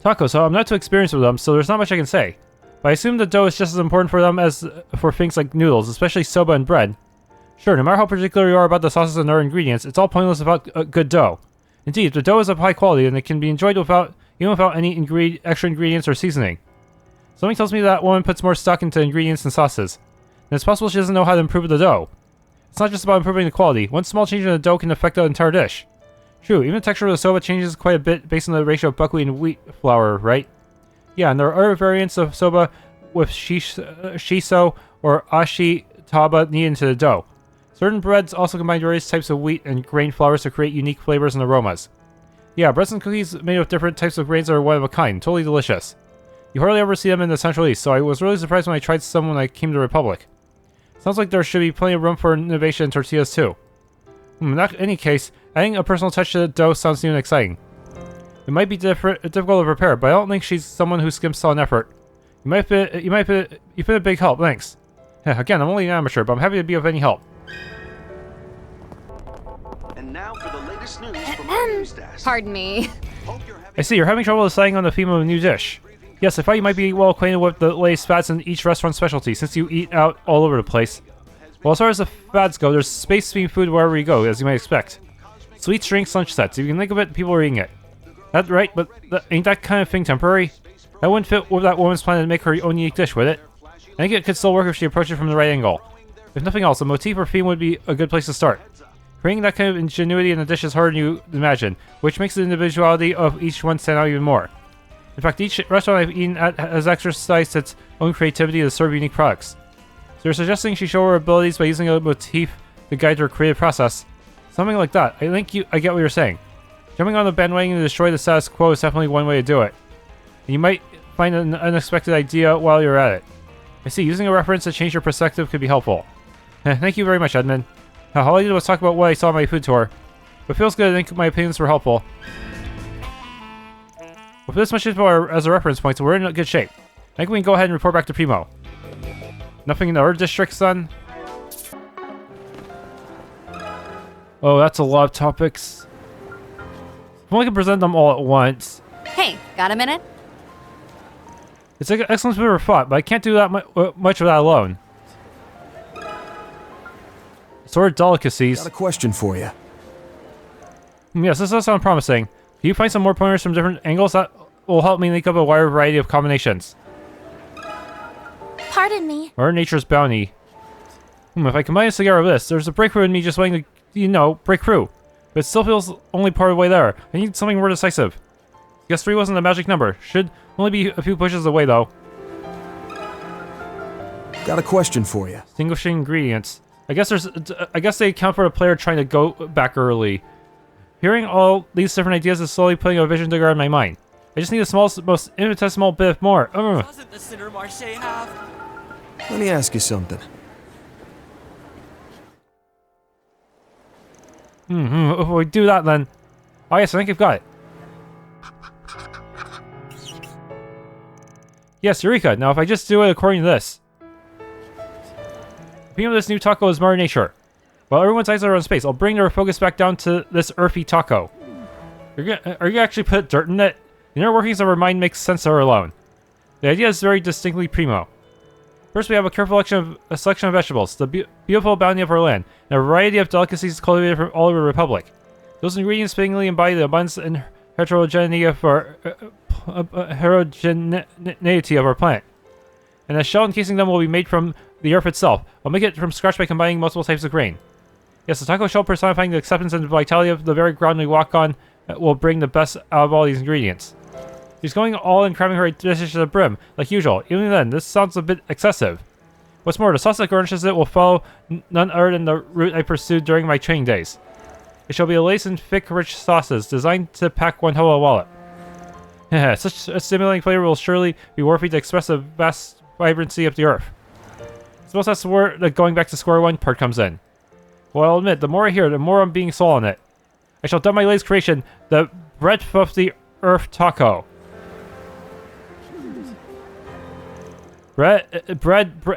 Tacos, so I'm not too experienced with them, so there's not much I can say. But I assume the dough is just as important for them as for things like noodles, especially soba and bread. Sure, no matter how particular you are about the sauces and other ingredients, it's all pointless without a good dough. Indeed, if the dough is of high quality, then it can be enjoyed even without any extra ingredients or seasoning. Something tells me that woman puts more stock into ingredients and sauces. And it's possible she doesn't know how to improve the dough. It's not just about improving the quality. One small change in the dough can affect the entire dish. True, even the texture of the soba changes quite a bit based on the ratio of buckwheat and wheat flour, right? Yeah, and there are other variants of soba with shiso or ashi taba needed into the dough. Certain breads also combine various types of wheat and grain flours to create unique flavors and aromas. Yeah, breads and cookies made with different types of grains are one of a kind, totally delicious. You hardly ever see them in the Central East, so I was really surprised when I tried some when I came to the Republic. Sounds like there should be plenty of room for innovation in tortillas too. In any case, adding a personal touch to the dough sounds new and exciting. It might be difficult to prepare, but I don't think she's someone who skims on effort. You've been a big help, thanks. Yeah, again, I'm only an amateur, but I'm happy to be of any help. And now for the latest news from our news desk. Pardon me. I see, you're having trouble deciding on the theme of a new dish. Yes, I thought you might be well acquainted with the latest fads in each restaurant's specialty, since you eat out all over the place. Well, as far as the fads go, there's space-themed food wherever you go, as you might expect. Sweets, drinks, lunch sets. If you can think of it, people are eating it. That's right, but ain't that kind of thing temporary? That wouldn't fit with that woman's plan to make her own unique dish, would it? I think it could still work if she approached it from the right angle. If nothing else, a motif or theme would be a good place to start. Creating that kind of ingenuity in a dish is harder than you imagine, which makes the individuality of each one stand out even more. In fact, each restaurant I've eaten at has exercised its own creativity to serve unique products. So you're suggesting she show her abilities by using a motif to guide her creative process? Something like that. I get what you're saying. Jumping on the bandwagon to destroy the status quo is definitely one way to do it. And you might find an unexpected idea while you're at it. I see, using a reference to change your perspective could be helpful. Thank you very much, Edmund. All I did was talk about what I saw on my food tour. But it feels good to think my opinions were helpful. With this much info as a reference point, so we're in good shape. I think we can go ahead and report back to Primo. Nothing in the Lèvre District, son? Oh, that's a lot of topics. If only I can present them all at once. Hey, got a minute? It's an excellent bit of thought, but I can't do that much of that alone. Sort of delicacies. Got a question for you. Yes, this does sound promising. Can you find some more pointers from different angles that will help me make up a wider variety of combinations? Pardon me. Or nature's bounty. If I combine this together with this, there's a breakthrough in me just wanting to, break through. But it still feels only part of the way there. I need something more decisive. Guess 3 wasn't a magic number. Should only be a few pushes away, though. Got a question for you. Distinguishing ingredients. I guess they account for a player trying to go back early. Hearing all these different ideas is slowly putting a vision together in my mind. I just need a most infinitesimal bit more. Doesn't the Center Marché have? Let me ask you something. If we do that, then... Oh yes, I think I've got it. Yes, Eureka. Now if I just do it according to this. The theme of this new taco is Mother Nature. While everyone's eyes are on space, I'll bring their focus back down to this earthy taco. Are you gonna actually put dirt in it? The inner workings of our mind makes sense to her alone. The idea is very distinctly primo. First, we have a selection of vegetables, the beautiful bounty of our land, and a variety of delicacies cultivated from all over the Republic. Those ingredients fittingly embody the abundance and heterogeneity of our planet. And the shell encasing them will be made from the earth itself. I'll make it from scratch by combining multiple types of grain. Yes, the taco shell personifying the acceptance and vitality of the very ground we walk on will bring the best out of all these ingredients. She's going all in, cramming her dishes to the brim, like usual. Even then, this sounds a bit excessive. What's more, the sauce that garnishes it will follow none other than the route I pursued during my training days. It shall be laced in thick, rich sauces, designed to pack one hell of a wallet. Such a stimulating flavor will surely be worthy to express the vast vibrancy of the earth. I suppose that's where the going back to square one part comes in. Well, I'll admit, the more I hear, the more I'm being sold on it. I shall dub my latest creation, the breadth of the earth taco. Bread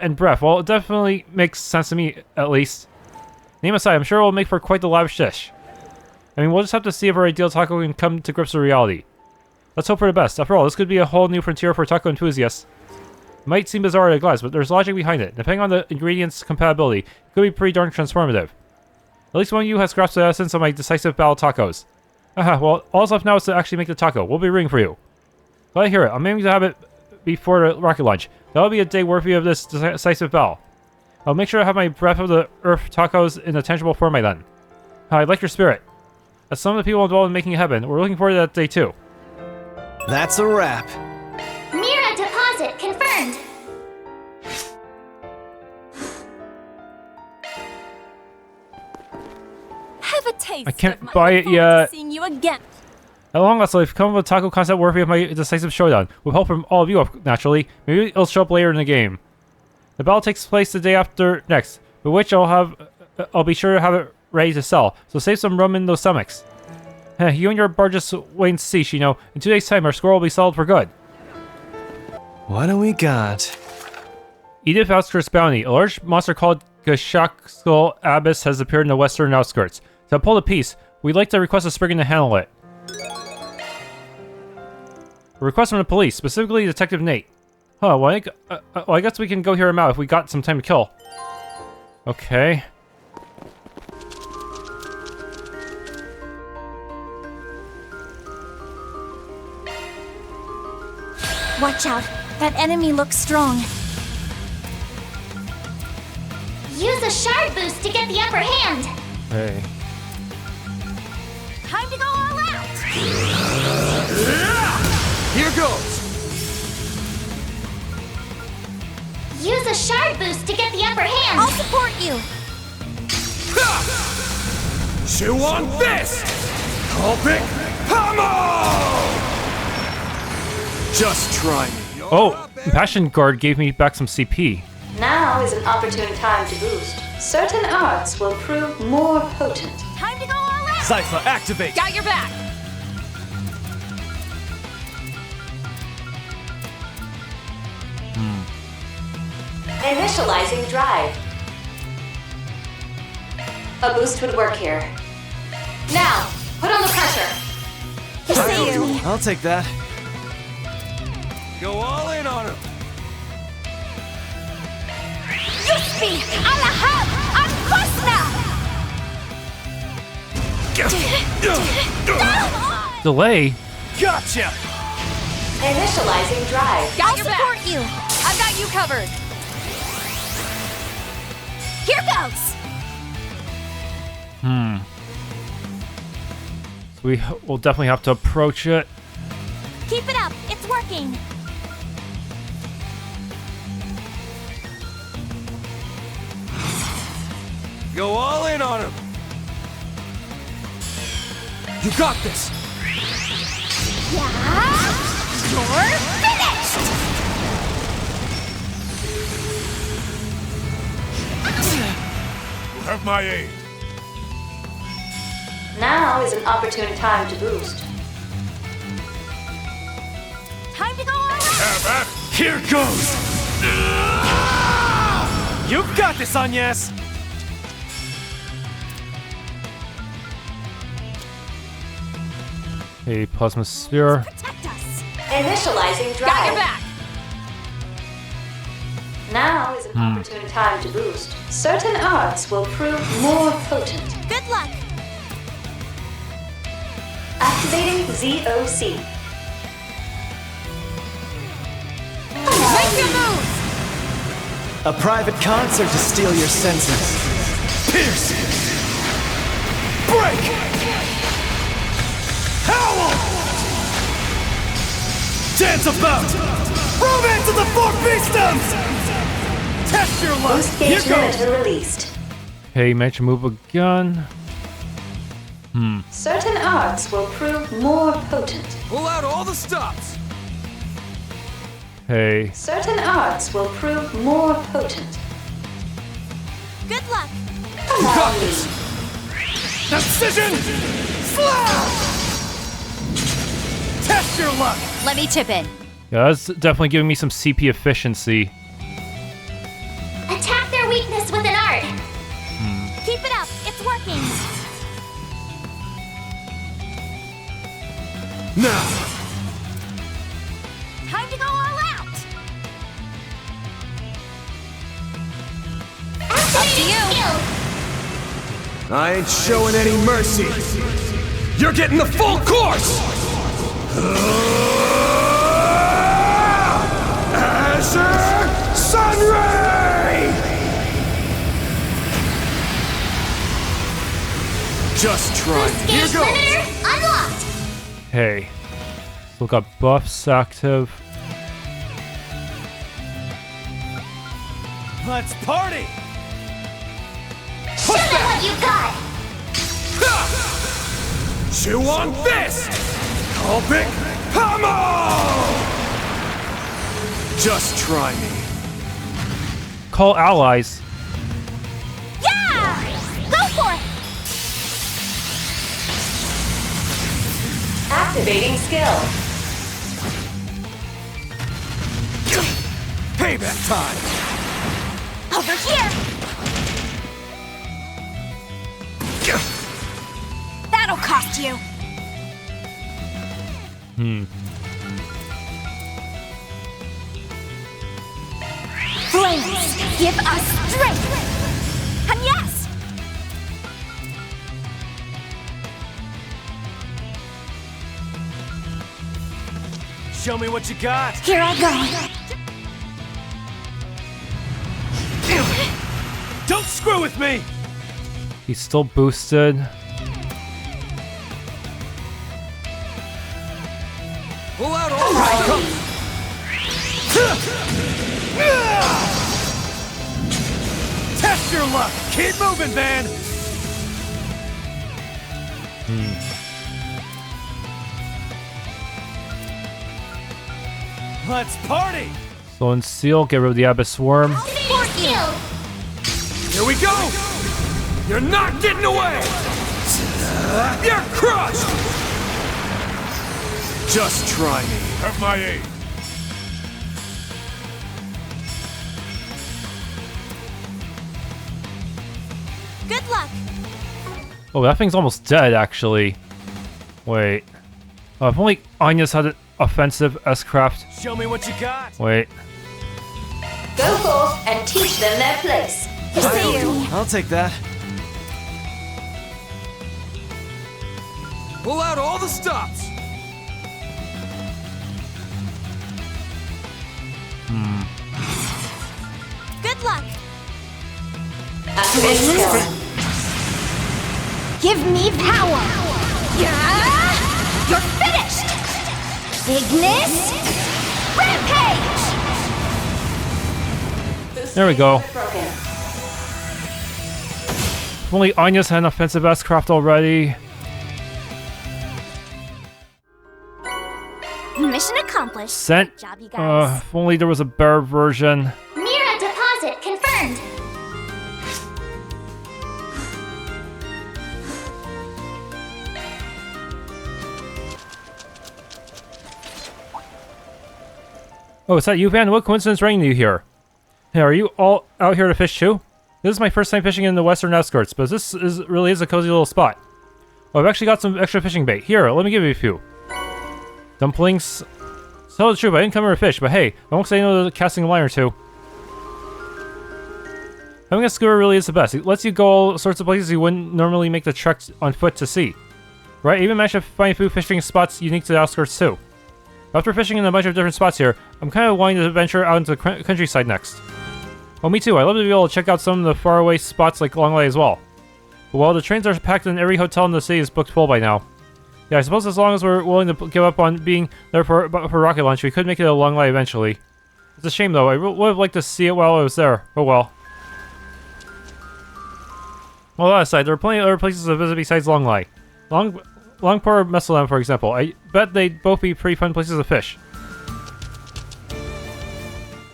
and breath. Well, it definitely makes sense to me, at least. Name aside, I'm sure it will make for quite the lavish dish. I mean, we'll just have to see if our ideal taco can come to grips with reality. Let's hope for the best. After all, this could be a whole new frontier for taco enthusiasts. It might seem bizarre at a glance, but there's logic behind it. Depending on the ingredients' compatibility, it could be pretty darn transformative. At least one of you has grasped the essence of my decisive battle tacos. Well, all's left now is to actually make the taco. We'll be rooting for you. Glad to hear it. I'm aiming to have it before the rocket launch. That'll be a day worthy of this decisive battle. I'll make sure to have my breath of the earth tacos in a tangible form by then. I like your spirit. As some of the people involved in making it happen, we're looking forward to that day too. That's a wrap. Mira deposit confirmed. Have a taste. I can't of my buy it forward to yet. Seeing you again. At long last, I've come up with a taco concept worthy of my decisive showdown, with help from all of you, naturally. Maybe it'll show up later in the game. The battle takes place the day after next, for which I'll be sure to have it ready to sell, so save some room in those stomachs. You and your bar just wait and see, Shino. In 2 days' time, our score will be solved for good. What do we got? Edith Outskirts bounty. A large monster called Gashaskal Abyss has appeared in the western outskirts. To uphold the peace, we'd like to request a Spriggan to handle it. A request from the police, specifically Detective Nate. Well, I guess we can go hear him out if we got some time to kill. Okay. Watch out. That enemy looks strong. Use a shard boost to get the upper hand. Hey. Time to go all out. Here goes! Use a shard boost to get the upper hand! I'll support you! Chew on this! Kolpik Hammer! Just try me. Oh, Passion Guard gave me back some CP. Now is an opportune time to boost. Certain arts will prove more potent. Time to go all out! Cypher, activate! Got your back. Initializing drive. A boost would work here. Now, put on the pressure. You saved me. I'll take that. Go all in on him. Yuspi! Alahab! Anfasna! Delay? Gotcha! Initializing drive. Got I'll your support back. you! I've got you covered. Here goes! So we will definitely have to approach it. Keep it up, it's working! Go all in on him. You got this. Yeah! You're finished! You have my aid. Now is an opportune time to boost. Time to go all out! Have at. Here goes. You've got this, Agnes. A plasma sphere. Protect us! Initializing drive. Got your back. Now is an opportune time to boost. Certain arts will prove more potent. Good luck! Activating ZOC. Make your move. A private concert to steal your senses. Pierce! Break! Howl! Dance about! Romance of the Four Beastoms! Test your luck! Boost Here gauge goes! limiter released. Okay, managed to move a gun. Certain arts will prove more potent. Pull out all the stops! Hey. Certain arts will prove more potent. Good luck! You got this! Decision! Slash! Test your luck! Let me chip in. Yeah, that's definitely giving me some CP efficiency. Attack their weakness with an art! Keep it up, it's working! Now! Time to go all out! Up to you. I ain't showing any mercy! You're getting the full course! Azure Sunray! Just try. Here Gauge goes! limiter unlocked! Hey. Still got buffs active. Let's party! Show them what you got! Chew on this! Kolpik Hammer! Just try me. Call allies. Yeah! Go for it! Activating skill. Payback time! Over here! That'll cost you! Flames, give us strength! And yes! Show me what you got! Here I go! Don't screw with me! He's still boosted. Pull out all the stops! Test your luck! Keep moving, Van! Let's party! So in Seal, get rid of the Abyss Worm. Here we go! You're not getting away! You're crushed! Just try me. Have my aid. Good luck. Oh, that thing's almost dead, actually. Wait. Oh, if only Anya's had an offensive S-craft. Show me what you got! Wait. Go forth and teach them their place. I'll take that. Pull out all the stops! Good luck. Give me power! Yeah! You're finished! Ignis! Rampage! There we go. If only Anya's had an offensive S-craft already. Mission accomplished. Sent. Good job, you guys. If only there was a better version. Mira deposit confirmed! Oh, is that you, Van? What coincidence bringing you here? Hey, are you all out here to fish too? This is my first time fishing in the western outskirts, but this really is a cozy little spot. Oh, I've actually got some extra fishing bait. Here, let me give you a few. Dumplings. To tell the truth, I didn't come here to fish, but hey, I won't say no to casting a line or two. Having a skewer really is the best. It lets you go all sorts of places you wouldn't normally make the trek on foot to see. Right? I even managed to find food fishing spots unique to the outskirts too. After fishing in a bunch of different spots here, I'm kind of wanting to venture out into the countryside next. Oh, me too. I'd love to be able to check out some of the faraway spots like Longley as well. But while the trains are packed and every hotel in the city is booked full by now. Yeah, I suppose as long as we're willing to give up on being there for rocket launch, we could make it a Longley eventually. It's a shame though. I would have liked to see it while I was there. Oh well. Well, that aside, there are plenty of other places to visit besides Longley. Longport or Messalem, for example. I bet they'd both be pretty fun places to fish.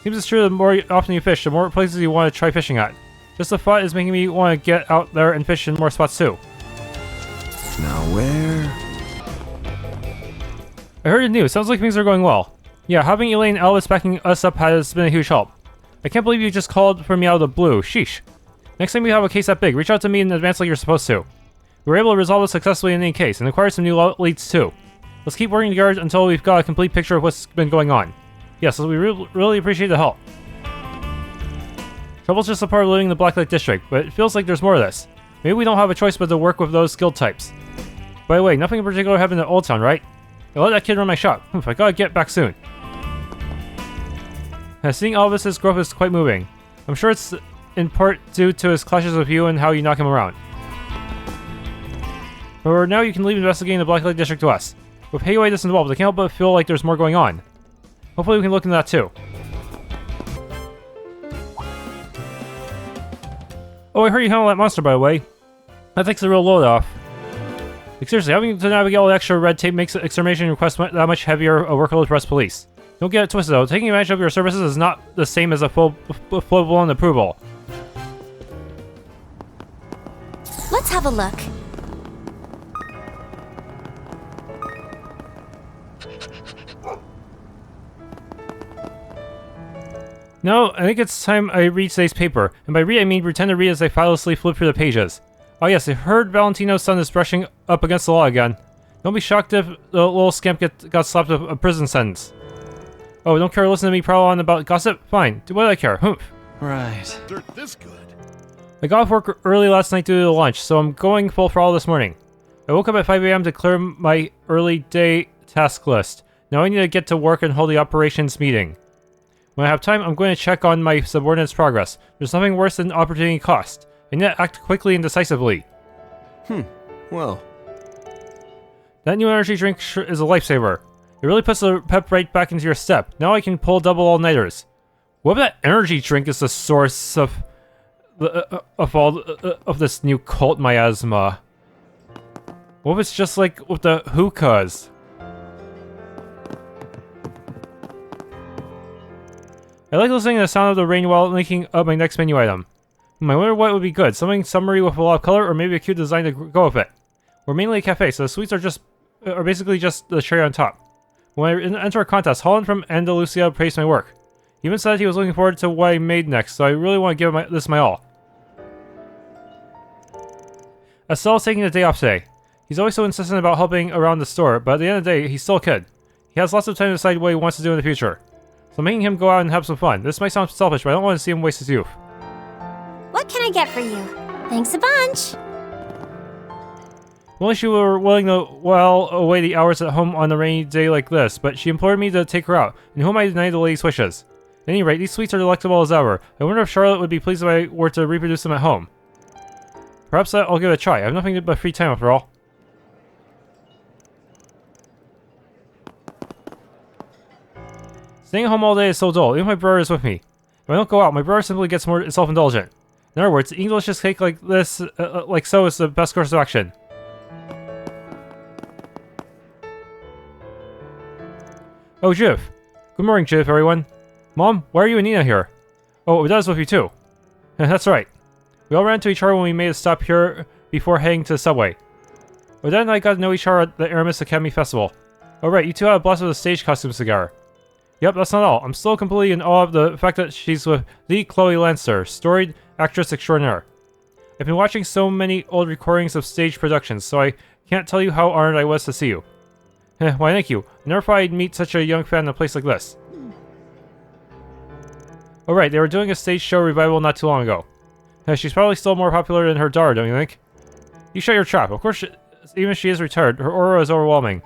Seems it's true the more often you fish, the more places you want to try fishing at. Just the thought is making me want to get out there and fish in more spots too. Now where? I heard the news. Sounds like things are going well. Yeah, having Elaine and Elvis backing us up has been a huge help. I can't believe you just called for me out of the blue. Sheesh. Next time you have a case that big, reach out to me in advance like you're supposed to. We were able to resolve it successfully in any case, and acquire some new leads too. Let's keep working together until we've got a complete picture of what's been going on. Yes, we really appreciate the help. Trouble's just a part of living in the Blacklight District, but it feels like there's more of this. Maybe we don't have a choice but to work with those skill types. By the way, nothing in particular happened at Old Town, right? I let that kid run my shop. I gotta get back soon. Seeing Elvis's growth is quite moving. I'm sure it's in part due to his clashes with you and how you knock him around. For now, you can leave investigating the Blacklight District to us. With Hayway disinvolved, I can't help but feel like there's more going on. Hopefully we can look into that too. Oh, I heard you handle that monster, by the way. That takes a real load off. Like, seriously, having to navigate all the extra red tape makes extermination requests that much heavier a workload for us police. Don't get it twisted though, taking advantage of your services is not the same as a full-blown approval. Let's have a look. No, I think it's time I read today's paper. And by read, I mean pretend to read as I tirelessly flip through the pages. Oh yes, I heard Valentino's son is brushing up against the law again. Don't be shocked if the little scamp got slapped with a prison sentence. Oh, don't care to listen to me prowl on about gossip? Fine, do what I care. Humph. Right. They're this good. I got off work early last night due to the lunch, so I'm going full throttle this morning. I woke up at 5 AM to clear my early day task list. Now I need to get to work and hold the operations meeting. When I have time, I'm going to check on my subordinates' progress. There's nothing worse than opportunity cost. I need to act quickly and decisively. Well. That new energy drink is a lifesaver. It really puts the pep right back into your step. Now I can pull double all-nighters. What if that energy drink is the source of all of this new cult miasma? What if it's just like with the hookahs? I like listening to the sound of the rain while making up my next menu item. I wonder what would be good. Something summery with a lot of color, or maybe a cute design to go with it. We're mainly a cafe, so the sweets are basically just the cherry on top. When I enter a contest, Holland from Andalusia praised my work. He even said he was looking forward to what I made next, so I really want to give this my all. Estelle's taking the day off today. He's always so insistent about helping around the store, but at the end of the day, he's still a kid. He has lots of time to decide what he wants to do in the future. So making him go out and have some fun. This might sound selfish, but I don't want to see him waste his youth. What can I get for you? Thanks a bunch. Only she were willing to while away the hours at home on a rainy day like this, but she implored me to take her out, and whom I denied the lady's wishes. At any rate, these sweets are delectable as ever. I wonder if Charlotte would be pleased if I were to reproduce them at home. Perhaps I'll give it a try. I have nothing but free time after all. Staying at home all day is so dull, even my brother is with me. If I don't go out, my brother simply gets more self-indulgent. In other words, eating delicious cake like this, like so, is the best course of action. Oh, Jiv. Good morning, Jiv, everyone. Mom, why are you and Nina here? Oh, Odette's with you too. That's right. We all ran into each other when we made a stop here before heading to the subway. Odette and I got to know each other at the Aramis Academy Festival. Oh right, you two had a blast with a stage costume cigar. Yep, that's not all. I'm still completely in awe of the fact that she's with the Chloe Lancer, storied actress extraordinaire. I've been watching so many old recordings of stage productions, so I can't tell you how honored I was to see you. Why, thank you. I never thought I'd meet such a young fan in a place like this. Oh right, they were doing a stage show revival not too long ago. She's probably still more popular than her daughter, don't you think? You shut your trap. Of course, even if she is retired, her aura is overwhelming.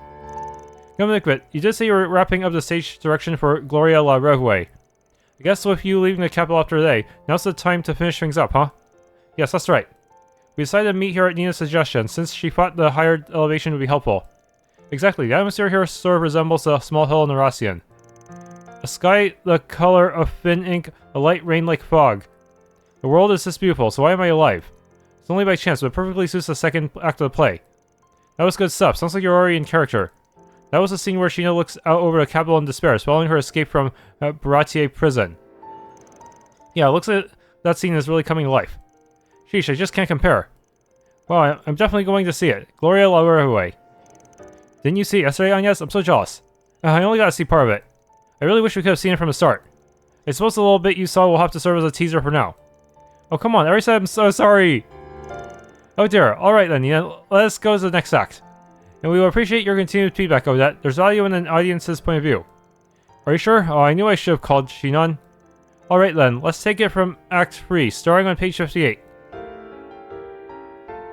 Come to think of it, you did say you were wrapping up the stage direction for Gloria La Revue. I guess with you leaving the capital after today, now's the time to finish things up, huh? Yes, that's right. We decided to meet here at Nina's suggestion, since she thought the higher elevation would be helpful. Exactly, the atmosphere here sort of resembles a small hill in Eurasian. A sky the color of thin ink, a light rain like fog. The world is this beautiful, so why am I alive? It's only by chance, but it perfectly suits the second act of the play. That was good stuff, sounds like you're already in character. That was the scene where Sheena looks out over the capital in despair, following her escape from Baratier prison. Yeah, it looks like that scene is really coming to life. Sheesh, I just can't compare. Well, I'm definitely going to see it. Gloria La Revue. Didn't you see it yesterday, Agnes? I'm so jealous. I only got to see part of it. I really wish we could have seen it from the start. I suppose the little bit you saw will have to serve as a teaser for now. Oh, come on, I already said I'm so sorry! Oh dear, alright then, Nina, let's go to the next act. And we will appreciate your continued feedback, Odette. There's value in an audience's point of view. Are you sure? Oh, I knew I should have called Shannon. Alright then, let's take it from Act 3, starting on page 58.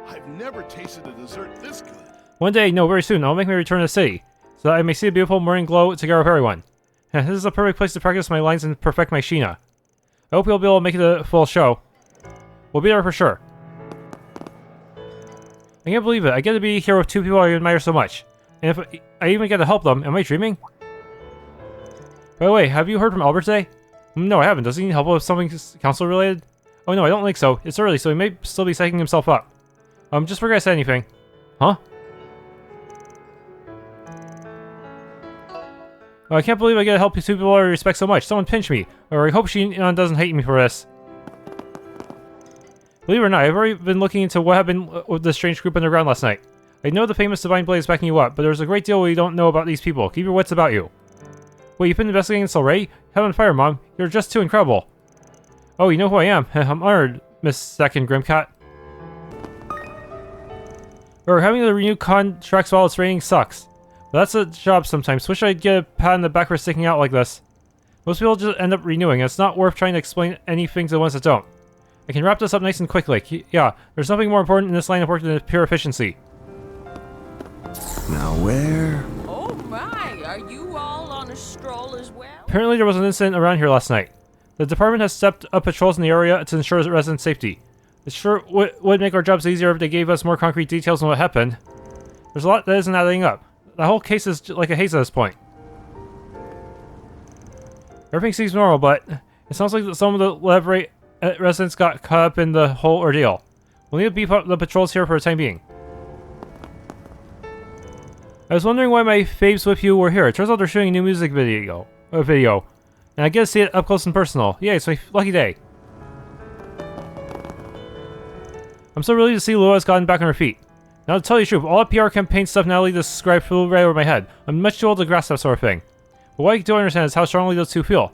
I've never tasted a dessert this good. One day, no, very soon, I'll make my return to the city, so that I may see the beautiful morning glow together with everyone. This is the perfect place to practice my lines and perfect my Sheena. I hope you'll be able to make it a full show. We'll be there for sure. I can't believe it. I get to be here with two people I admire so much. And if I even get to help them, am I dreaming? By the way, have you heard from Albert today? No, I haven't. Does he need help with something council related? Oh no, I don't think so. It's early, so he may still be psyching himself up. Just forget I said anything. Huh? Oh, I can't believe I get to help two people I respect so much. Someone pinch me. Or I hope she doesn't hate me for this. Believe it or not, I've already been looking into what happened with the strange group underground last night. I know the famous Divine Blade is backing you up, but there's a great deal we don't know about these people. Keep your wits about you. Wait, you've been investigating Solray? Heaven and fire, Mom. You're just too incredible. Oh, you know who I am. I'm honored, Miss Second Grimcat. Or having the renewed contracts while it's raining sucks. But that's a job sometimes. Wish I'd get a pat on the back for sticking out like this. Most people just end up renewing, and it's not worth trying to explain anything to the ones that don't. I can wrap this up nice and quickly. Yeah, there's nothing more important in this line of work than pure efficiency. Now where? Oh my, are you all on a stroll as well? Apparently there was an incident around here last night. The department has stepped up patrols in the area to ensure resident safety. It sure would make our jobs easier if they gave us more concrete details on what happened. There's a lot that isn't adding up. The whole case is like a haze at this point. Everything seems normal, but it sounds like some of the Lèvre residents got caught up in the whole ordeal. We'll need to beef up the patrols here for the time being. I was wondering why my faves with you were here. It turns out they're shooting a new music video. And I get to see it up close and personal. Yay, it's my lucky day. I'm so relieved to see Lua has gotten back on her feet. Now to tell you the truth, all that PR campaign stuff Natalie described flew right over my head. I'm much too old to grasp that sort of thing. But what I do understand is how strongly those two feel.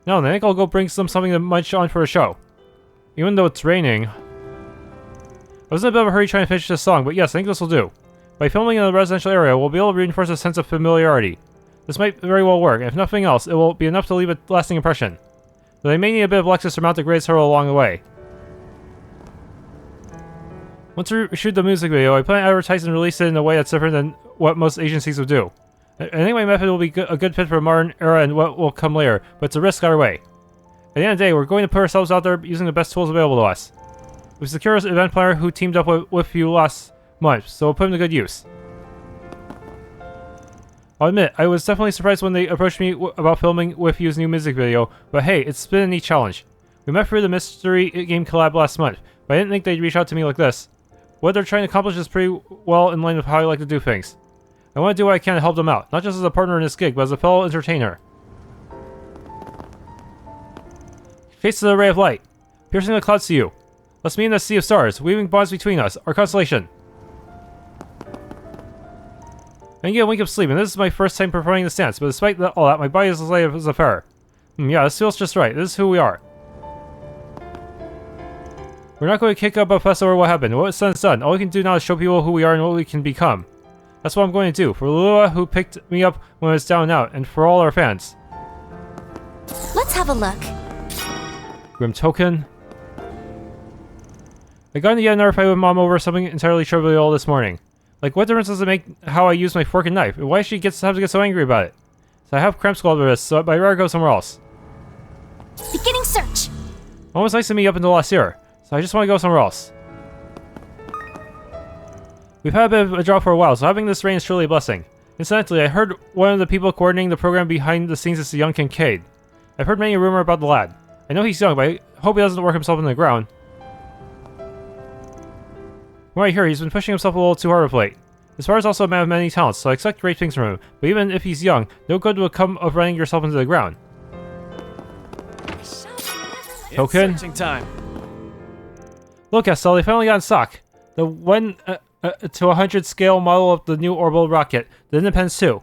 Now I think I'll go bring them something to munch on for a show. Even though it's raining. I was in a bit of a hurry trying to finish this song, but yes, I think this will do. By filming in a residential area, we'll be able to reinforce a sense of familiarity. This might very well work, and if nothing else, it will be enough to leave a lasting impression. Though I may need a bit of Lexus to mount the greatest hurdle along the way. Once we shoot the music video, I plan to advertise and release it in a way that's different than what most agencies would do. I think my method will be a good fit for a modern era and what will come later, but it's a risk either way. At the end of the day, we're going to put ourselves out there using the best tools available to us. We secured an event planner who teamed up with you last month, so we'll put him to good use. I'll admit, I was definitely surprised when they approached me about filming with you's new music video, but hey, it's been a neat challenge. We met for the mystery game collab last month, but I didn't think they'd reach out to me like this. What they're trying to accomplish is pretty well in line with how I like to do things. I want to do what I can to help them out, not just as a partner in this gig, but as a fellow entertainer. Face the ray of light, piercing the clouds to you. Let's meet in the sea of stars, weaving bonds between us, our constellation. I can get a wink of sleep, and this is my first time performing this dance, but despite all that, my body is as light as a feather. Yeah, this feels just right. This is who we are. We're not going to kick up a fuss over what happened. What was done is done. All we can do now is show people who we are and what we can become. That's what I'm going to do. For Lua, who picked me up when I was down and out, and for all our fans. Let's have a look. Grim token. I got into yet another fight with Mom over something entirely trivial this morning. Like, what difference does it make how I use my fork and knife? Why does she have to get so angry about it? So I have cramp skull over this, so I'd rather go somewhere else. Beginning search! Mom was nice to me up until last year, so I just want to go somewhere else. We've had a bit of a drought for a while, so having this rain is truly a blessing. Incidentally, I heard one of the people coordinating the program behind the scenes is the young Kincaid. I've heard many a rumor about the lad. I know he's young, but I hope he doesn't work himself in the ground. From what I hear, he's been pushing himself a little too hard of late. His father's also a man of many talents, so I expect great things from him, but even if he's young, no good will come of running yourself into the ground. Token? Time. Look, Gashaskal, they finally got in stock. The 1 to 100 scale model of the new orbital rocket, the Independence 2.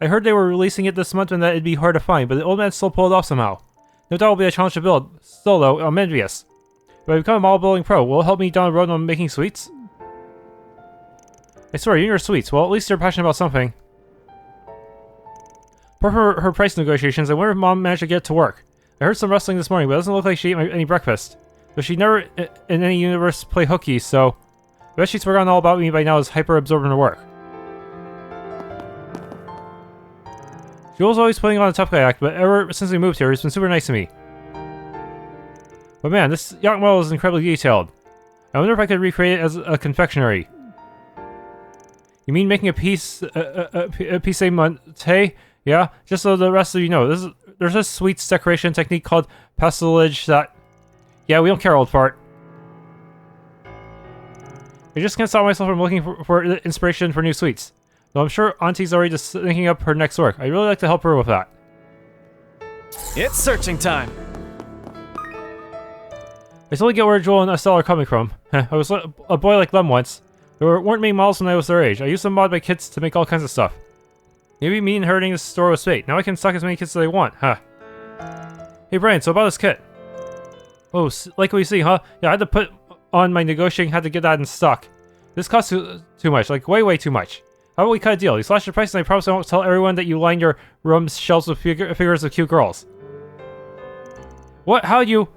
I heard they were releasing it this month and that it'd be hard to find, but the old man still pulled it off somehow. No doubt it'll be a challenge to build. Still though, I'm envious. If I become a model building pro, will it help me down the road when I'm making sweets? I swear, you and your sweets. Well, at least you're passionate about something. Apart from her price negotiations, I wonder if Mom managed to get it to work. I heard some rustling this morning, but it doesn't look like she ate any breakfast. But she never, in any universe, play hooky, so I bet she's forgotten all about me by now as hyper-absorbed in her work. Jules always putting on a tough guy act, but ever since we moved here, he's been super nice to me. But man, this yacht model is incredibly detailed. I wonder if I could recreate it as a confectionery. You mean making a piece a monte? Yeah, just so the rest of you know, there's a sweets decoration technique called pastelage that... Yeah, we don't care, old fart. I just can't stop myself from looking for inspiration for new sweets. Though I'm sure Auntie's already just thinking up her next work. I'd really like to help her with that. It's searching time. I totally get where Joel and Estelle are coming from. I was a boy like them once. There weren't many models when I was their age. I used to mod my kits to make all kinds of stuff. Maybe me inheriting this store was fate. Now I can stock as many kits as I want, huh? Hey Brian, so about this kit. Oh, like what you see, huh? Yeah, I had to put on my negotiating, had to get that in stock. This costs too much, like way too much. How about we cut a deal? You slash the price and I promise I won't tell everyone that you line your room's shelves with figures of cute girls. What? How you...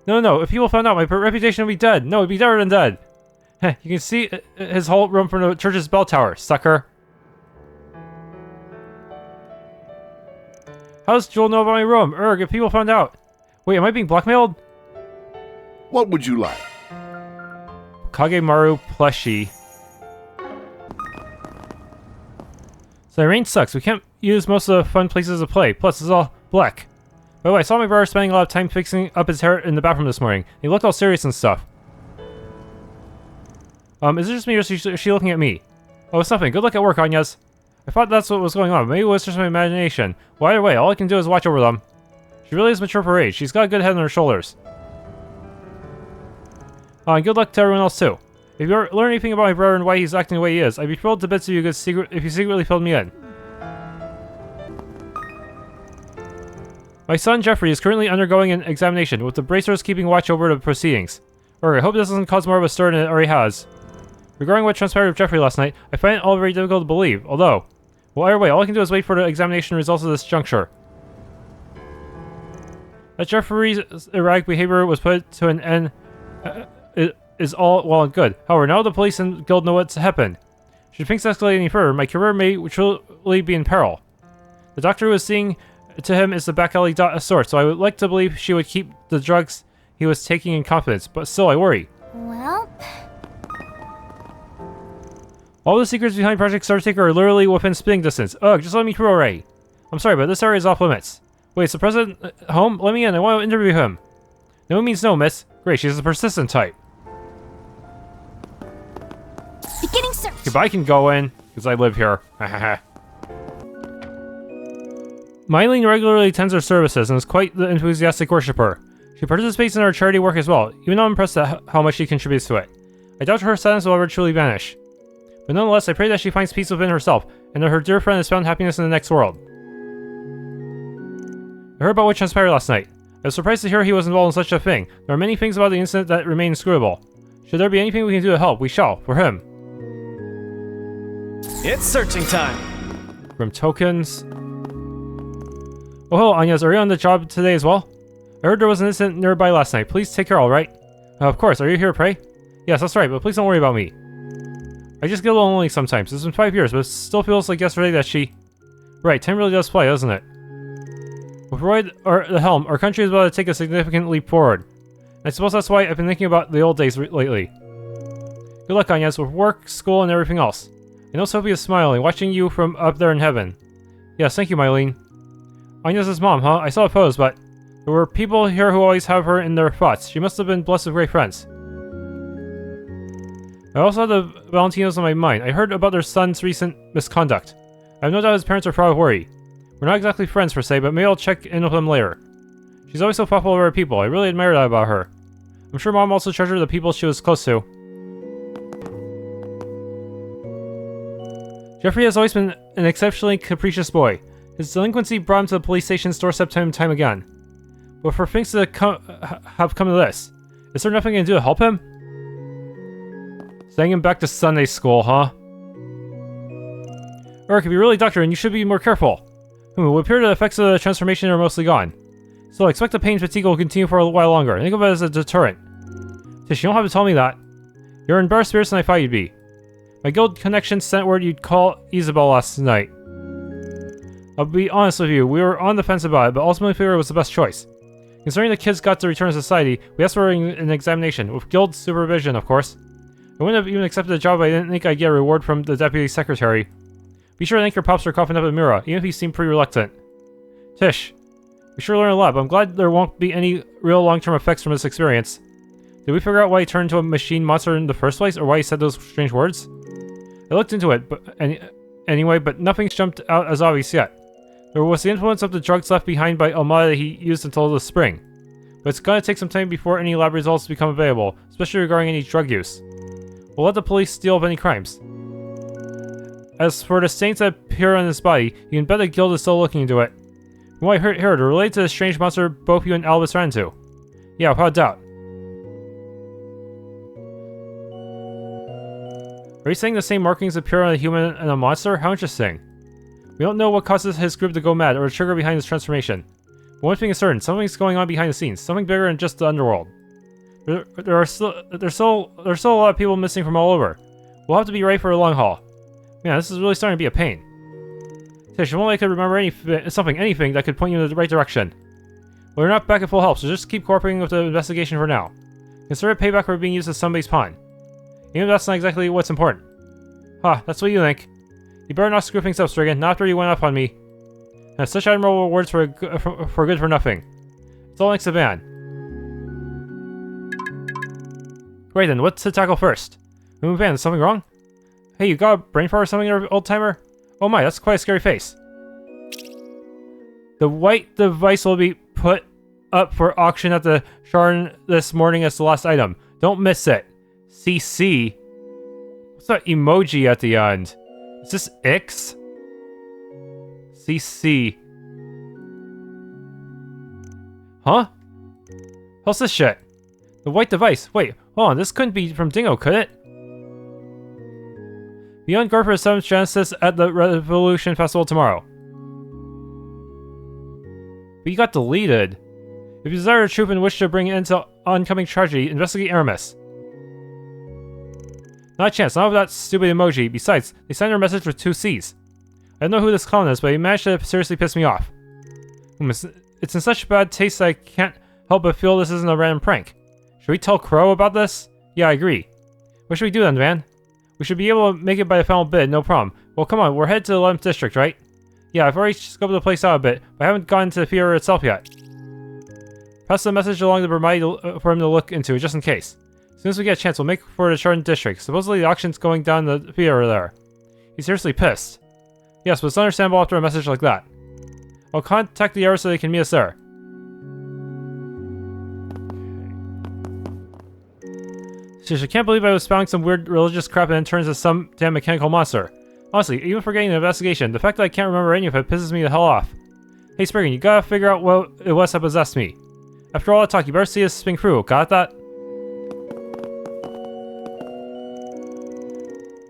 No, if people found out, my reputation would be dead. No, it'd be deader than dead. Heh, you can see his whole room from the church's bell tower, sucker. How does Joel know about my room? If people found out. Wait, am I being blackmailed? What would you like? Kagemaru plushie. So the rain sucks. We can't use most of the fun places to play. Plus, it's all black. By the way, I saw my brother spending a lot of time fixing up his hair in the bathroom this morning. He looked all serious and stuff. Is it just me or is she looking at me? Oh, it's nothing. Good luck at work, Agnes. I thought that's what was going on. Maybe it was just my imagination. Well, either way, all I can do is watch over them. She really is mature for her age. She's got a good head on her shoulders. And good luck to everyone else, too. If you learn anything about my brother and why he's acting the way he is, I'd be thrilled to bits if you secretly filled me in. My son, Jeffrey, is currently undergoing an examination, with the bracers keeping watch over the proceedings. I hope this doesn't cause more of a stir than it already has. Regarding what transpired with Jeffrey last night, I find it all very difficult to believe, although... Well, either way, all I can do is wait for the examination results of this juncture. That Jeffrey's erratic behavior was put to an end is all well and good. However, now the police and guild know what's happened. Should things escalate any further, my career may truly be in peril. The doctor who was seeing to him is the back alley of sorts, so I would like to believe she would keep the drugs he was taking in confidence, but still I worry. Well... All the secrets behind Project Startaker are literally within spitting distance. Ugh, just let me through already. I'm sorry, but this area is off limits. Wait, is the president home? Let me in, I want to interview him. No means no, miss. Great, she's a persistent type. Beginning search. Okay, but I can go in, because I live here. Mylene regularly attends her services and is quite the enthusiastic worshipper. She participates in our charity work as well, even though I'm impressed at how much she contributes to it. I doubt her sadness will ever truly vanish. But nonetheless, I pray that she finds peace within herself, and that her dear friend has found happiness in the next world. I heard about what transpired last night. I was surprised to hear he was involved in such a thing. There are many things about the incident that remain inscrutable. Should there be anything we can do to help, we shall, for him. It's searching time! Grim tokens. Oh, hello, Agnes. Are you on the job today as well? I heard there was an incident nearby last night. Please take care, alright? Of course. Are you here to pray? Yes, that's right, but please don't worry about me. I just get a little lonely sometimes. It's been 5 years, but it still feels like yesterday that she... Right, time really does fly, doesn't it? With Roy or the helm, our country is about to take a significant leap forward. And I suppose that's why I've been thinking about the old days lately. Good luck, Agnes, with work, school, and everything else. I know Sophie is smiling, watching you from up there in heaven. Yes, thank you, Mylene. Agnes' mom, huh? I saw the photos, but there were people here who always have her in their thoughts. She must have been blessed with great friends. I also had the Valentinos on my mind. I heard about their son's recent misconduct. I have no doubt his parents are probably worried. We're not exactly friends per se, but maybe I'll check in with them later. She's always so thoughtful of her people. I really admire that about her. I'm sure Mom also treasured the people she was close to. Jeffrey has always been an exceptionally capricious boy. His delinquency brought him to the police station's doorstep time and time again. But for things to have come to this, is there nothing I can do to help him? Sending him back to Sunday school, huh? Eric, if you're really doctor, you should be more careful. It would appear the effects of the transformation are mostly gone. So I expect the pain and fatigue will continue for a while longer. Think of it as a deterrent. Tish, you don't have to tell me that. You're in better spirits than I thought you'd be. My guild connection sent word you'd call Isabel last night. I'll be honest with you, we were on the fence about it, but ultimately figured it was the best choice. Considering the kids got to return to society, we asked for an examination, with guild supervision, of course. I wouldn't have even accepted the job if I didn't think I'd get a reward from the deputy secretary. Be sure to thank your pops for coughing up at Mira, even if he seemed pretty reluctant. Tish, we sure learned a lot, but I'm glad there won't be any real long-term effects from this experience. Did we figure out why he turned into a machine monster in the first place, or why he said those strange words? I looked into it, but anyway, but nothing's jumped out as obvious yet. There was the influence of the drugs left behind by Almada that he used until the spring. But it's gonna take some time before any lab results become available, especially regarding any drug use. We'll let the police deal with any crimes. As for the stains that appear on his body, you can bet the guild is still looking into it. From what I heard, they're related to the strange monster both you and Albus ran into. Yeah, without doubt. Are you saying the same markings appear on a human and a monster? How interesting. We don't know what causes his group to go mad or the trigger behind his transformation. But one thing is certain, something's going on behind the scenes, something bigger than just the underworld. There's still a lot of people missing from all over. We'll have to be ready for the long haul. Man, this is really starting to be a pain. Tish, if only I could remember anything that could point you in the right direction. Well, we're not back at full help, so just keep cooperating with the investigation for now. Consider it payback for being used as somebody's pawn. Even if that's not exactly what's important. Huh, that's what you think. You better not screw things up, Strigan, not after you went up on me. And such admirable words for good for nothing. all thanks to Van. Right then, what to tackle first? Van, is something wrong? Hey, you got a brain fart or something, old timer? Oh my, that's quite a scary face. The white device will be put up for auction at the Chardin this morning as the last item. Don't miss it. CC. What's that emoji at the end? Is this X? CC. Huh? What's this shit? The white device. Wait, hold on. This couldn't be from Dingo, could it? Be on guard for the 7th Genesis at the Revolution Festival tomorrow. But you got deleted. If you desire a troop and wish to bring it into oncoming tragedy, investigate Aramis. Not a chance, not with that stupid emoji. Besides, they signed their message with 2 C's. I don't know who this clown is, but he managed to seriously piss me off. It's in such bad taste that I can't help but feel this isn't a random prank. Should we tell Crow about this? Yeah, I agree. What should we do then, Van? We should be able to make it by the final bid, no problem. Well, come on, we're headed to the 11th District, right? Yeah, I've already scoped the place out a bit, but I haven't gotten to the theater itself yet. Pass the message along to Bermai for him to look into, just in case. As soon as we get a chance, we'll make for the Chardin District. Supposedly the auction's going down the theater there. He's seriously pissed. Yes, but it's understandable after a message like that. I'll contact the area so they can meet us there. Sheesh, I can't believe I was spouting some weird religious crap and it turns into some damn mechanical monster. Honestly, even forgetting the investigation, the fact that I can't remember any of it pisses me the hell off. Hey Spriggan, you gotta figure out what it was that possessed me. After all that talk, you better see this thing through, got that?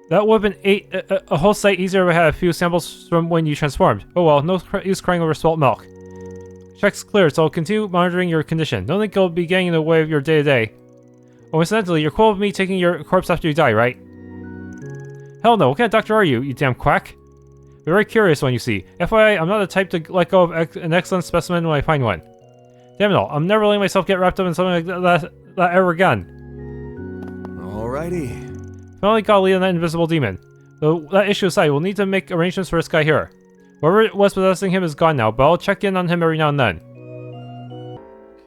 That would have been a whole sight easier if I had a few samples from when you transformed. Oh well, no use crying over spilt milk. Check's clear, so I'll continue monitoring your condition. Don't think it'll be getting in the way of your day-to-day. Oh, incidentally, you're cool with me taking your corpse after you die, right? Hell no, what kind of doctor are you damn quack? I'm very curious one, you see. FYI, I'm not the type to let go of an excellent specimen when I find one. Damn it all, I'm never letting myself get wrapped up in something like that ever again. Alrighty. Finally got lead on that invisible demon. Though that issue aside, we'll need to make arrangements for this guy here. Whoever it was possessing him is gone now, but I'll check in on him every now and then.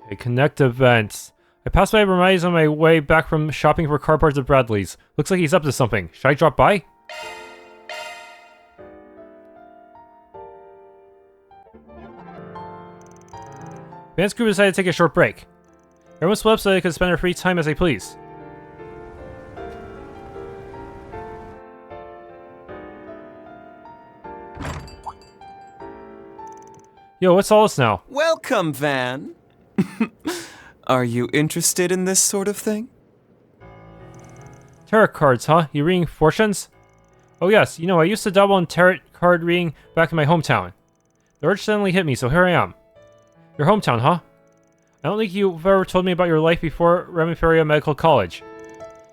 Okay, connect events. I passed by Bermai's on my way back from shopping for car parts at Bradley's. Looks like he's up to something. Should I drop by? Van's crew decided to take a short break. Everyone split up so they could spend their free time as they please. Yo, what's all this now? Welcome, Van. Are you interested in this sort of thing? Tarot cards, huh? You reading fortunes? Oh yes, you know, I used to dabble in tarot card reading back in my hometown. The urge suddenly hit me, so here I am. Your hometown, huh? I don't think you've ever told me about your life before Remiferia Medical College.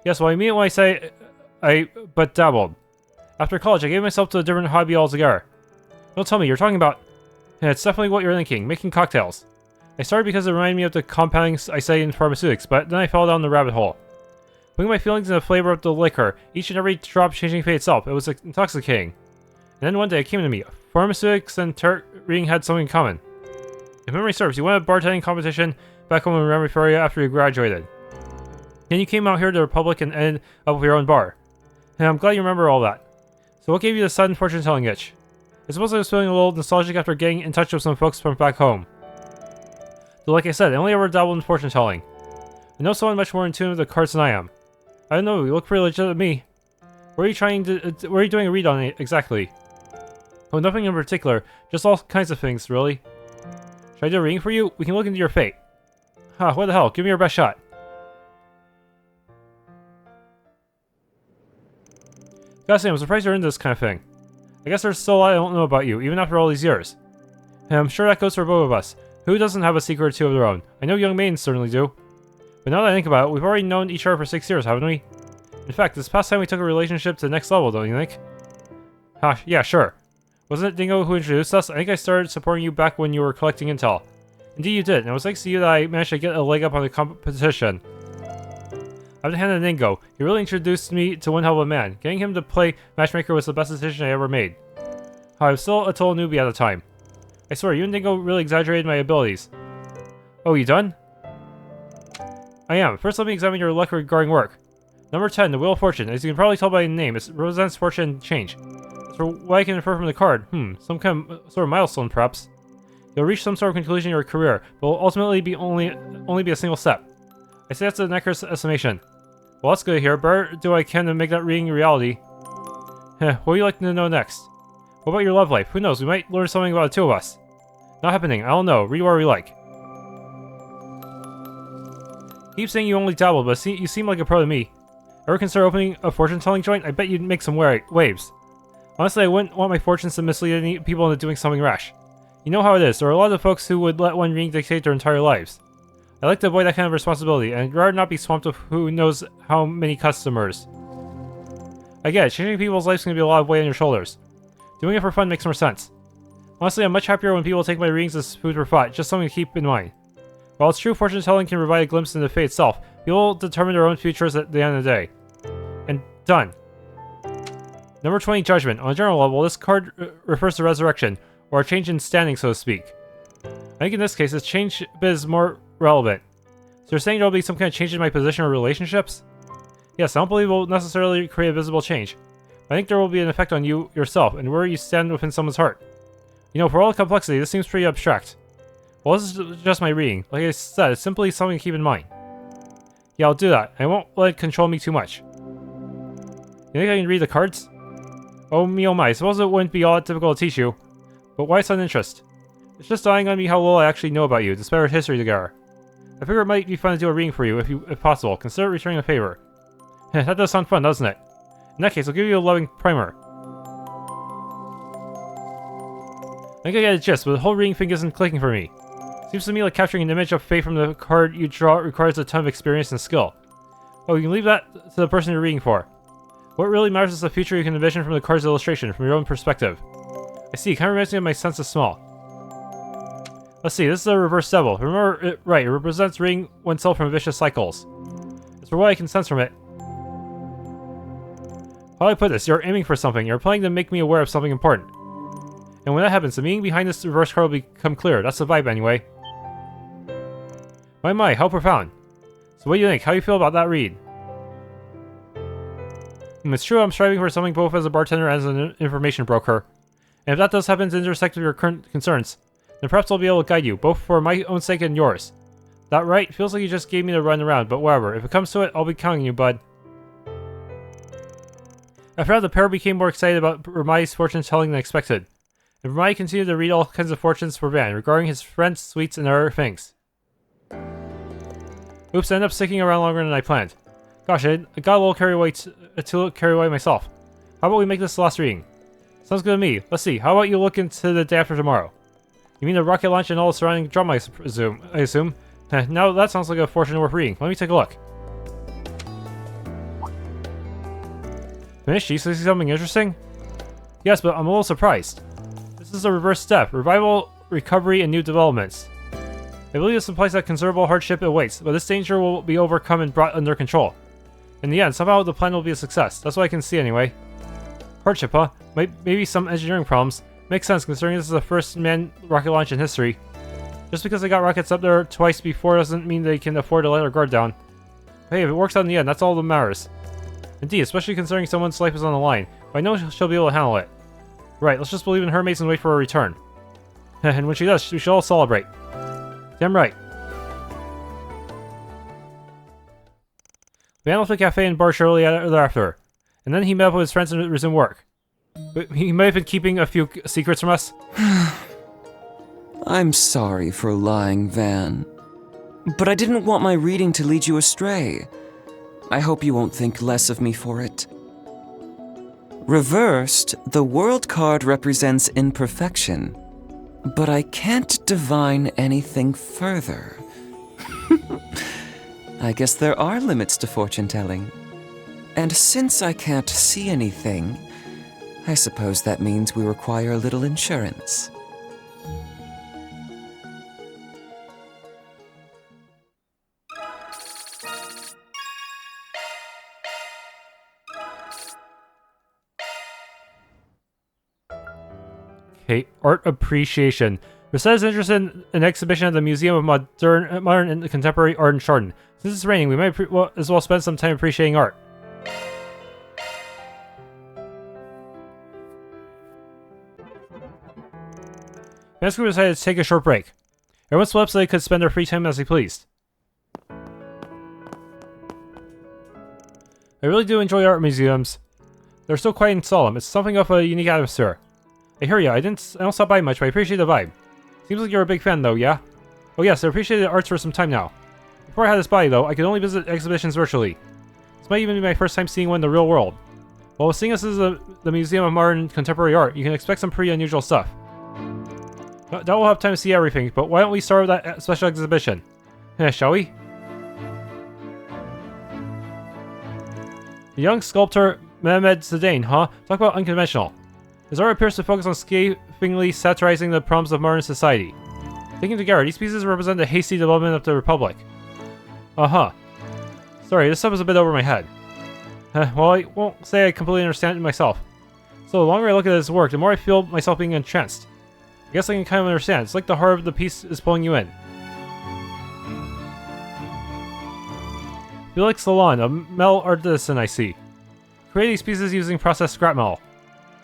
Yes, well I mean when I say but dabbled. After college, I gave myself to a different hobby altogether. Don't tell me, you're talking about... Yeah, it's definitely what you're thinking, making cocktails. I started because it reminded me of the compounding I studied in pharmaceutics, but then I fell down the rabbit hole. Putting my feelings in the flavor of the liquor, each and every drop changing fate itself, it was intoxicating. And then one day it came to me, pharmaceutics and tarot reading had something in common. If memory serves, you won a bartending competition back home in Remiferia after you graduated. Then you came out here to the Republic and ended up with your own bar. And I'm glad you remember all that. So what gave you the sudden fortune-telling itch? I suppose I was feeling a little nostalgic after getting in touch with some folks from back home. Though like I said, I only ever dabbled in fortune-telling. I know someone much more in tune with the cards than I am. I don't know, you look pretty legit to me. What are you doing a read on it exactly? Oh, nothing in particular, just all kinds of things, really. Should I do a reading for you? We can look into your fate. Ha, what the hell, give me your best shot. Gotta say, I'm surprised you're into this kind of thing. I guess there's still a lot I don't know about you, even after all these years. And I'm sure that goes for both of us. Who doesn't have a secret or two of their own? I know young maidens certainly do. But now that I think about it, we've already known each other for 6 years, haven't we? In fact, this past time we took a relationship to the next level, don't you think? Yeah, sure. Wasn't it Dingo who introduced us? I think I started supporting you back when you were collecting intel. Indeed you did, and it was thanks to you that I managed to get a leg up on the competition. I have to hand it to Dingo. He really introduced me to one hell of a man. Getting him to play matchmaker was the best decision I ever made. I was still a total newbie at the time. I swear, you and Dingo really exaggerated my abilities. Oh, you done? I am. First, let me examine your luck regarding work. Number 10, the Wheel of Fortune. As you can probably tell by the name, it represents fortune and change. As for what I can infer from the card, some kind of sort of milestone, perhaps. You'll reach some sort of conclusion in your career, but will ultimately be only be a single step. I say that's an accurate estimation. Well, that's good to hear. Better do I can to make that reading a reality. What would you like to know next? What about your love life? Who knows, we might learn something about the two of us. Not happening, I don't know. Read where we like. Keep saying you only dabble, but you seem like a pro to me. Ever consider opening a fortune-telling joint? I bet you'd make some waves. Honestly, I wouldn't want my fortunes to mislead any people into doing something rash. You know how it is, there are a lot of folks who would let one reading dictate their entire lives. I like to avoid that kind of responsibility, and I'd rather not be swamped with who knows how many customers. I get it, changing people's lives can be a lot of weight on your shoulders. Doing it for fun makes more sense. Honestly, I'm much happier when people take my readings as food for thought, just something to keep in mind. While it's true fortune-telling can provide a glimpse into fate itself, people determine their own futures at the end of the day. And done. Number 20, Judgment. On a general level, this card refers to resurrection, or a change in standing, so to speak. I think in this case, this change bit is more relevant. So you're saying there will be some kind of change in my position or relationships? Yes, I don't believe it will necessarily create a visible change. I think there will be an effect on you yourself, and where you stand within someone's heart. You know, for all the complexity, this seems pretty abstract. Well, this is just my reading. Like I said, it's simply something to keep in mind. Yeah, I'll do that. I won't let it control me too much. You think I can read the cards? Oh me oh my, I suppose it wouldn't be all that difficult to teach you. But why sudden interest? It's just dying on me how little I actually know about you, despite our history together. I figure it might be fun to do a reading for you, if possible. Consider returning a favor. That does sound fun, doesn't it? In that case, I'll give you a loving primer. I think I get a gist, but the whole reading thing isn't clicking for me. Seems to me like capturing an image of fate from the card you draw requires a ton of experience and skill. Oh, you can leave that to the person you're reading for. What really matters is the future you can envision from the card's illustration, from your own perspective. I see, kind of reminds me of my sense of small. Let's see, this is a reverse devil. Remember it right, it represents ridding oneself from vicious cycles. As for what I can sense from it, how do I put this? You're aiming for something. You're planning to make me aware of something important. And when that happens, the meaning behind this reverse card will become clear. That's the vibe anyway. My, how profound. So what do you think? How do you feel about that read? It's true I'm striving for something both as a bartender and as an information broker. And if that does happen to intersect with your current concerns, then perhaps I'll be able to guide you, both for my own sake and yours. That right? Feels like you just gave me the run around, but whatever. If it comes to it, I'll be counting you, bud. After that, the pair became more excited about Ramai's fortune-telling than expected. And Ramai continued to read all kinds of fortunes for Van, regarding his friends, sweets, and other things. Oops, I ended up sticking around longer than I planned. Gosh, I got a little carried away myself. How about we make this the last reading? Sounds good to me. Let's see, how about you look into the day after tomorrow? You mean the rocket launch and all the surrounding drama, I assume? Now that sounds like a fortune worth reading. Let me take a look. Finished? You see something interesting? Yes, but I'm a little surprised. This is a reverse step. Revival, recovery, and new developments. I believe this implies that considerable hardship awaits, but this danger will be overcome and brought under control. In the end, somehow the plan will be a success. That's what I can see anyway. Hardship, huh? Maybe some engineering problems. Makes sense considering this is the first manned rocket launch in history. Just because they got rockets up there twice before doesn't mean they can afford to let their guard down. But hey, if it works out in the end, that's all that matters. Indeed, especially considering someone's life is on the line. But I know she'll be able to handle it. Right, let's just believe in her mates and wait for her return. And when she does, we should all celebrate. Damn right. Van left the cafe and bar shortly thereafter, and then he met up with his friends and resumed work. But he might have been keeping a few secrets from us. I'm sorry for lying, Van. But I didn't want my reading to lead you astray. I hope you won't think less of me for it. Reversed, the world card represents imperfection. But I can't divine anything further. I guess there are limits to fortune-telling. And since I can't see anything, I suppose that means we require a little insurance. Okay, art appreciation. Rosetta is interested in an exhibition at the Museum of Modern and Contemporary Art in Chardin. Since it's raining, we might as well spend some time appreciating art. Fans group decided to take a short break. Everyone split up so they could spend their free time as they pleased. I really do enjoy art museums. They're so quiet and solemn. It's something of a unique atmosphere. I hear ya. I don't stop by much, but I appreciate the vibe. Seems like you're a big fan, though, yeah? Oh yes, I appreciated arts for some time now. Before I had this body, though, I could only visit exhibitions virtually. This might even be my first time seeing one in the real world. While seeing us as the Museum of Modern Contemporary Art, you can expect some pretty unusual stuff. Now we'll have time to see everything, but why don't we start with that special exhibition? Shall we? The young sculptor Mehmed Zidane, huh? Talk about unconventional. His art appears to focus on scathingly satirizing the problems of modern society. Taken together, these pieces represent the hasty development of the Republic. Uh-huh. Sorry, this stuff is a bit over my head. Well, I won't say I completely understand it myself. So the longer I look at his work, the more I feel myself being entranced. I guess I can kind of understand. It's like the heart of the piece is pulling you in. Felix Salon, a metal artisan I see. Create these pieces using processed scrap metal.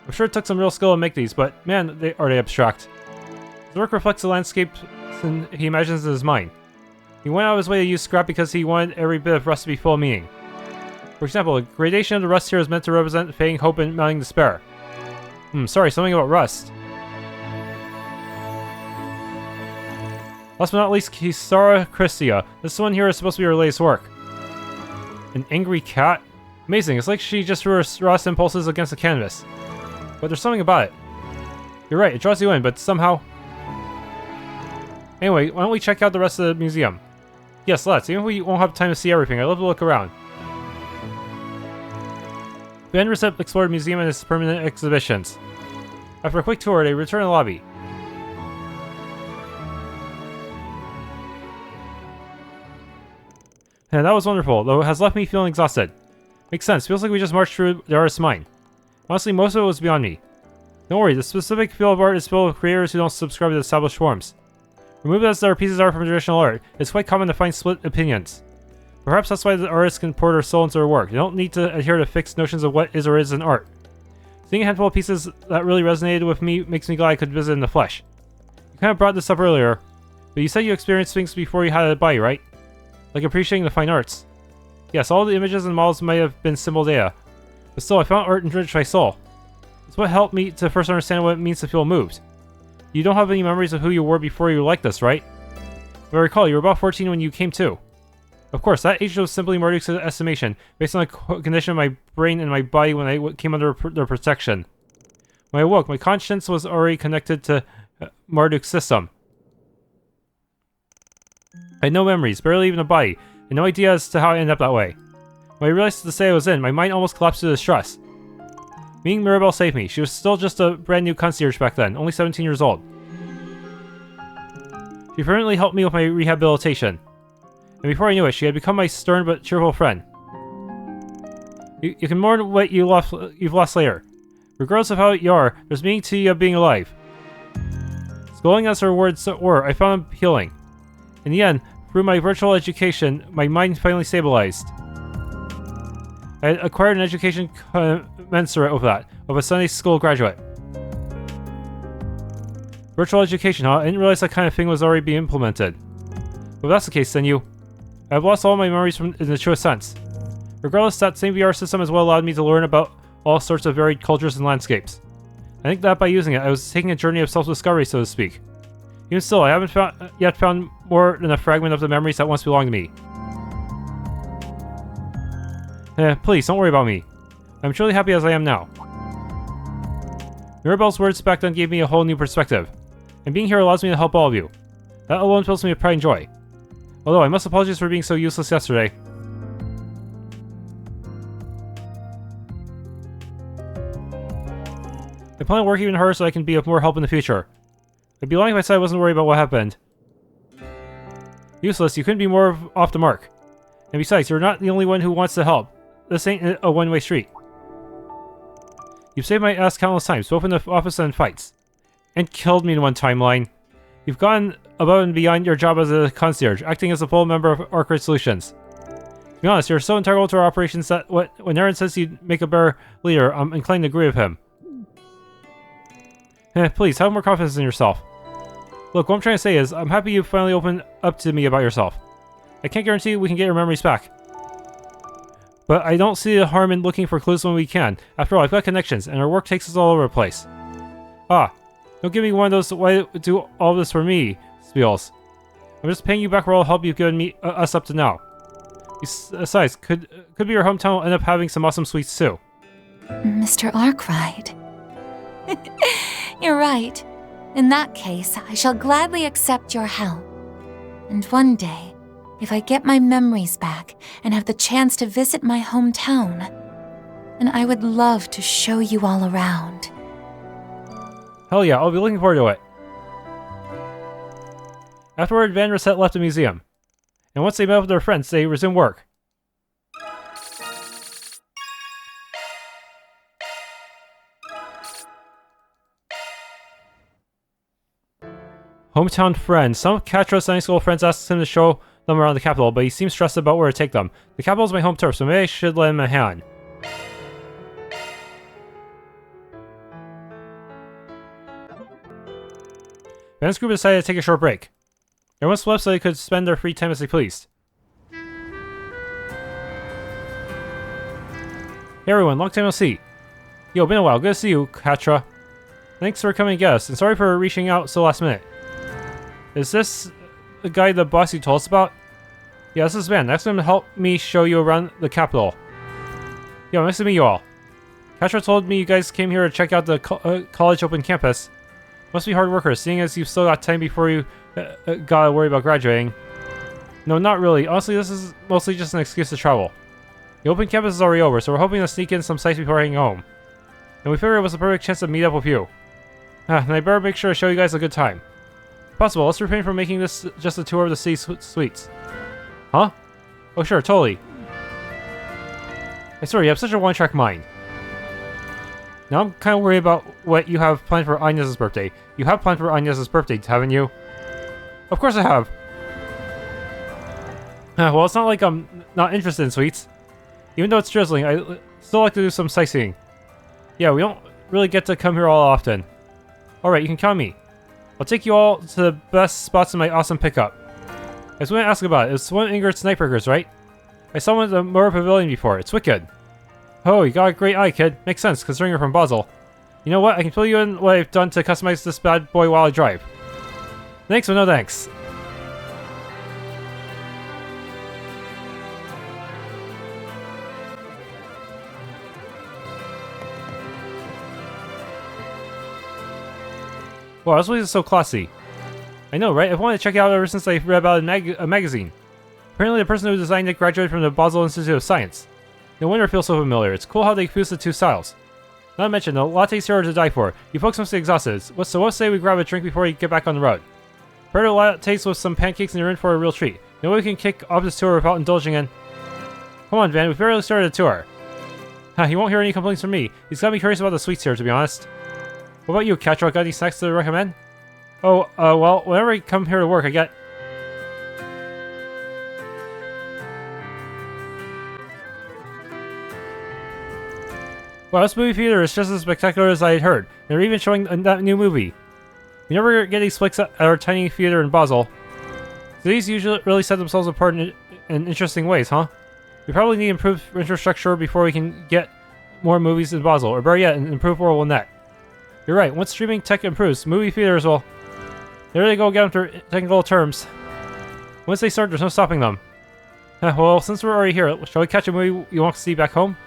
I'm sure it took some real skill to make these, but man, are they abstract. His work reflects the landscape he imagines in his mind. He went out of his way to use scrap because he wanted every bit of rust to be full of meaning. For example, the gradation of the rust here is meant to represent fading hope and mounting despair. Sorry, something about rust. Last but not least, Kisara Christia. This one here is supposed to be her latest work. An angry cat? Amazing, it's like she just threw her rawest impulses against the canvas. But there's something about it. You're right, it draws you in, but somehow... Anyway, why don't we check out the rest of the museum? Yes, let's. Even if we won't have time to see everything, I'd love to look around. Ben Recep explored the museum and its permanent exhibitions. After a quick tour, they returned to the lobby. And that was wonderful, though it has left me feeling exhausted. Makes sense, feels like we just marched through the artist's mind. Honestly, most of it was beyond me. Don't worry, the specific field of art is filled with creators who don't subscribe to the established forms. Removed as their pieces are from traditional art, it's quite common to find split opinions. Perhaps that's why the artists can pour their soul into their work. They don't need to adhere to fixed notions of what is or isn't art. Seeing a handful of pieces that really resonated with me makes me glad I could visit in the flesh. You kind of brought this up earlier, but you said you experienced things before you had a body, right? Like appreciating the fine arts. Yes, all the images and models might have been symbol data, but still, I found art enriched my soul. It's what helped me to first understand what it means to feel moved. You don't have any memories of who you were before you liked this, right? If I recall, you were about 14 when you came to. Of course, that age was simply Marduk's estimation, based on the condition of my brain and my body when I came under their protection. When I woke, my conscience was already connected to Marduk's system. I had no memories, barely even a body, and no idea as to how I ended up that way. When I realized the state I was in, my mind almost collapsed due to stress. Meeting Mirabelle saved me. She was still just a brand new concierge back then, only 17 years old. She permanently helped me with my rehabilitation. And before I knew it, she had become my stern but cheerful friend. You can mourn what you've lost later. Regardless of how you are, there's meaning to you of being alive. Scolding as her words were, I found them healing. In the end, through my virtual education, my mind finally stabilized. I had acquired an education commensurate with that, of a Sunday school graduate. Virtual education, huh? I didn't realize that kind of thing was already being implemented. But if that's the case, then I've lost all my memories in the truest sense. Regardless, that same VR system has well allowed me to learn about all sorts of varied cultures and landscapes. I think that by using it, I was taking a journey of self-discovery, so to speak. Even still, I haven't yet found more than a fragment of the memories that once belonged to me. Please, don't worry about me. I'm truly happy as I am now. Mirabelle's words back then gave me a whole new perspective, and being here allows me to help all of you. That alone fills me with pride and joy. Although, I must apologize for being so useless yesterday. I plan on working even harder so I can be of more help in the future. I'd be lying if I said I wasn't worried about what happened. Useless, you couldn't be more off the mark. And besides, you're not the only one who wants to help. This ain't a one-way street. You've saved my ass countless times, both in the office and in fights. And killed me in one timeline. You've gone above and beyond your job as a concierge, acting as a full member of Arkride Solutions. To be honest, you're so integral to our operations that when Aaron says you'd make a better leader, I'm inclined to agree with him. Please, have more confidence in yourself. Look, what I'm trying to say is, I'm happy you finally opened up to me about yourself. I can't guarantee we can get your memories back. But I don't see the harm in looking for clues when we can. After all, I've got connections, and our work takes us all over the place. Ah, don't give me one of those why do all this for me spiels. I'm just paying you back for all the help you've given us up to now. Besides, could be your hometown will end up having some awesome sweets too. Mr. Arkride. You're right. In that case, I shall gladly accept your help. And one day, if I get my memories back and have the chance to visit my hometown, then I would love to show you all around. Hell yeah, I'll be looking forward to it. Afterward, Van Rosette left the museum. And once they met with their friends, they resumed work. Hometown friends. Some of Catra's Sunday school friends asked him to show them around the capital, but he seems stressed about where to take them. The capital is my home turf, so maybe I should lend him a hand. Van's group decided to take a short break. Everyone slept so they could spend their free time as they pleased. Hey everyone, long time no see. Yo, been a while. Good to see you, Catra. Thanks for coming to get us, and sorry for reaching out so last minute. Is this the guy the boss you told us about? Yeah, this is Van. Ask him to help me show you around the capital. Yo, nice to meet you all. Catra told me you guys came here to check out the college open campus. Must be hard workers, seeing as you've still got time before you gotta worry about graduating. No, not really. Honestly, this is mostly just an excuse to travel. The open campus is already over, so we're hoping to sneak in some sights before heading home. And we figured it was the perfect chance to meet up with you. And I better make sure to show you guys a good time. If possible, let's refrain from making this just a tour of the city suites. Huh? Oh sure, totally. I swear, you have such a one-track mind. Now I'm kind of worried about what you have planned for Inez's birthday. You have planned for Inez's birthday, haven't you? Of course I have. Well, it's not like I'm not interested in sweets. Even though it's drizzling, I still like to do some sightseeing. Yeah, we don't really get to come here all often. Alright, you can count me. I'll take you all to the best spots in my awesome pickup. I was going to ask about it. It's one of Ingrid's Nightbreakers, right? I saw one at the Mora Pavilion before. It's wicked. Oh, you got a great eye, kid. Makes sense, considering you're from Basel. You know what? I can fill you in what I've done to customize this bad boy while I drive. Thanks, but no thanks. Wow, this place is so classy. I know, right? I've wanted to check it out ever since I read about it in a magazine. Apparently the person who designed it graduated from the Basel Institute of Science. No wonder it feels so familiar. It's cool how they fuse the two styles. Not to mention, the lattes here are to die for. You folks must be exhausted. So what say we grab a drink before we get back on the road? Prepare the lattes with some pancakes and you're in for a real treat. No way we can kick off this tour without indulging in... Come on, Van, we've barely started the tour. He won't hear any complaints from me. He's got me curious about the sweets here, to be honest. What about you, Catra? Got any snacks to recommend? Oh, well, whenever I come here to work, I get... Wow, this movie theater is just as spectacular as I had heard. They're even showing that new movie. We never get these flicks at our tiny theater in Basel. So these usually really set themselves apart in interesting ways, huh? We probably need improved infrastructure before we can get more movies in Basel, or better yet, an improved world net. You're right, once streaming tech improves, movie theaters will... There they go again for technical terms. Once they start, there's no stopping them. Well, since we're already here, shall we catch a movie you want to see back home?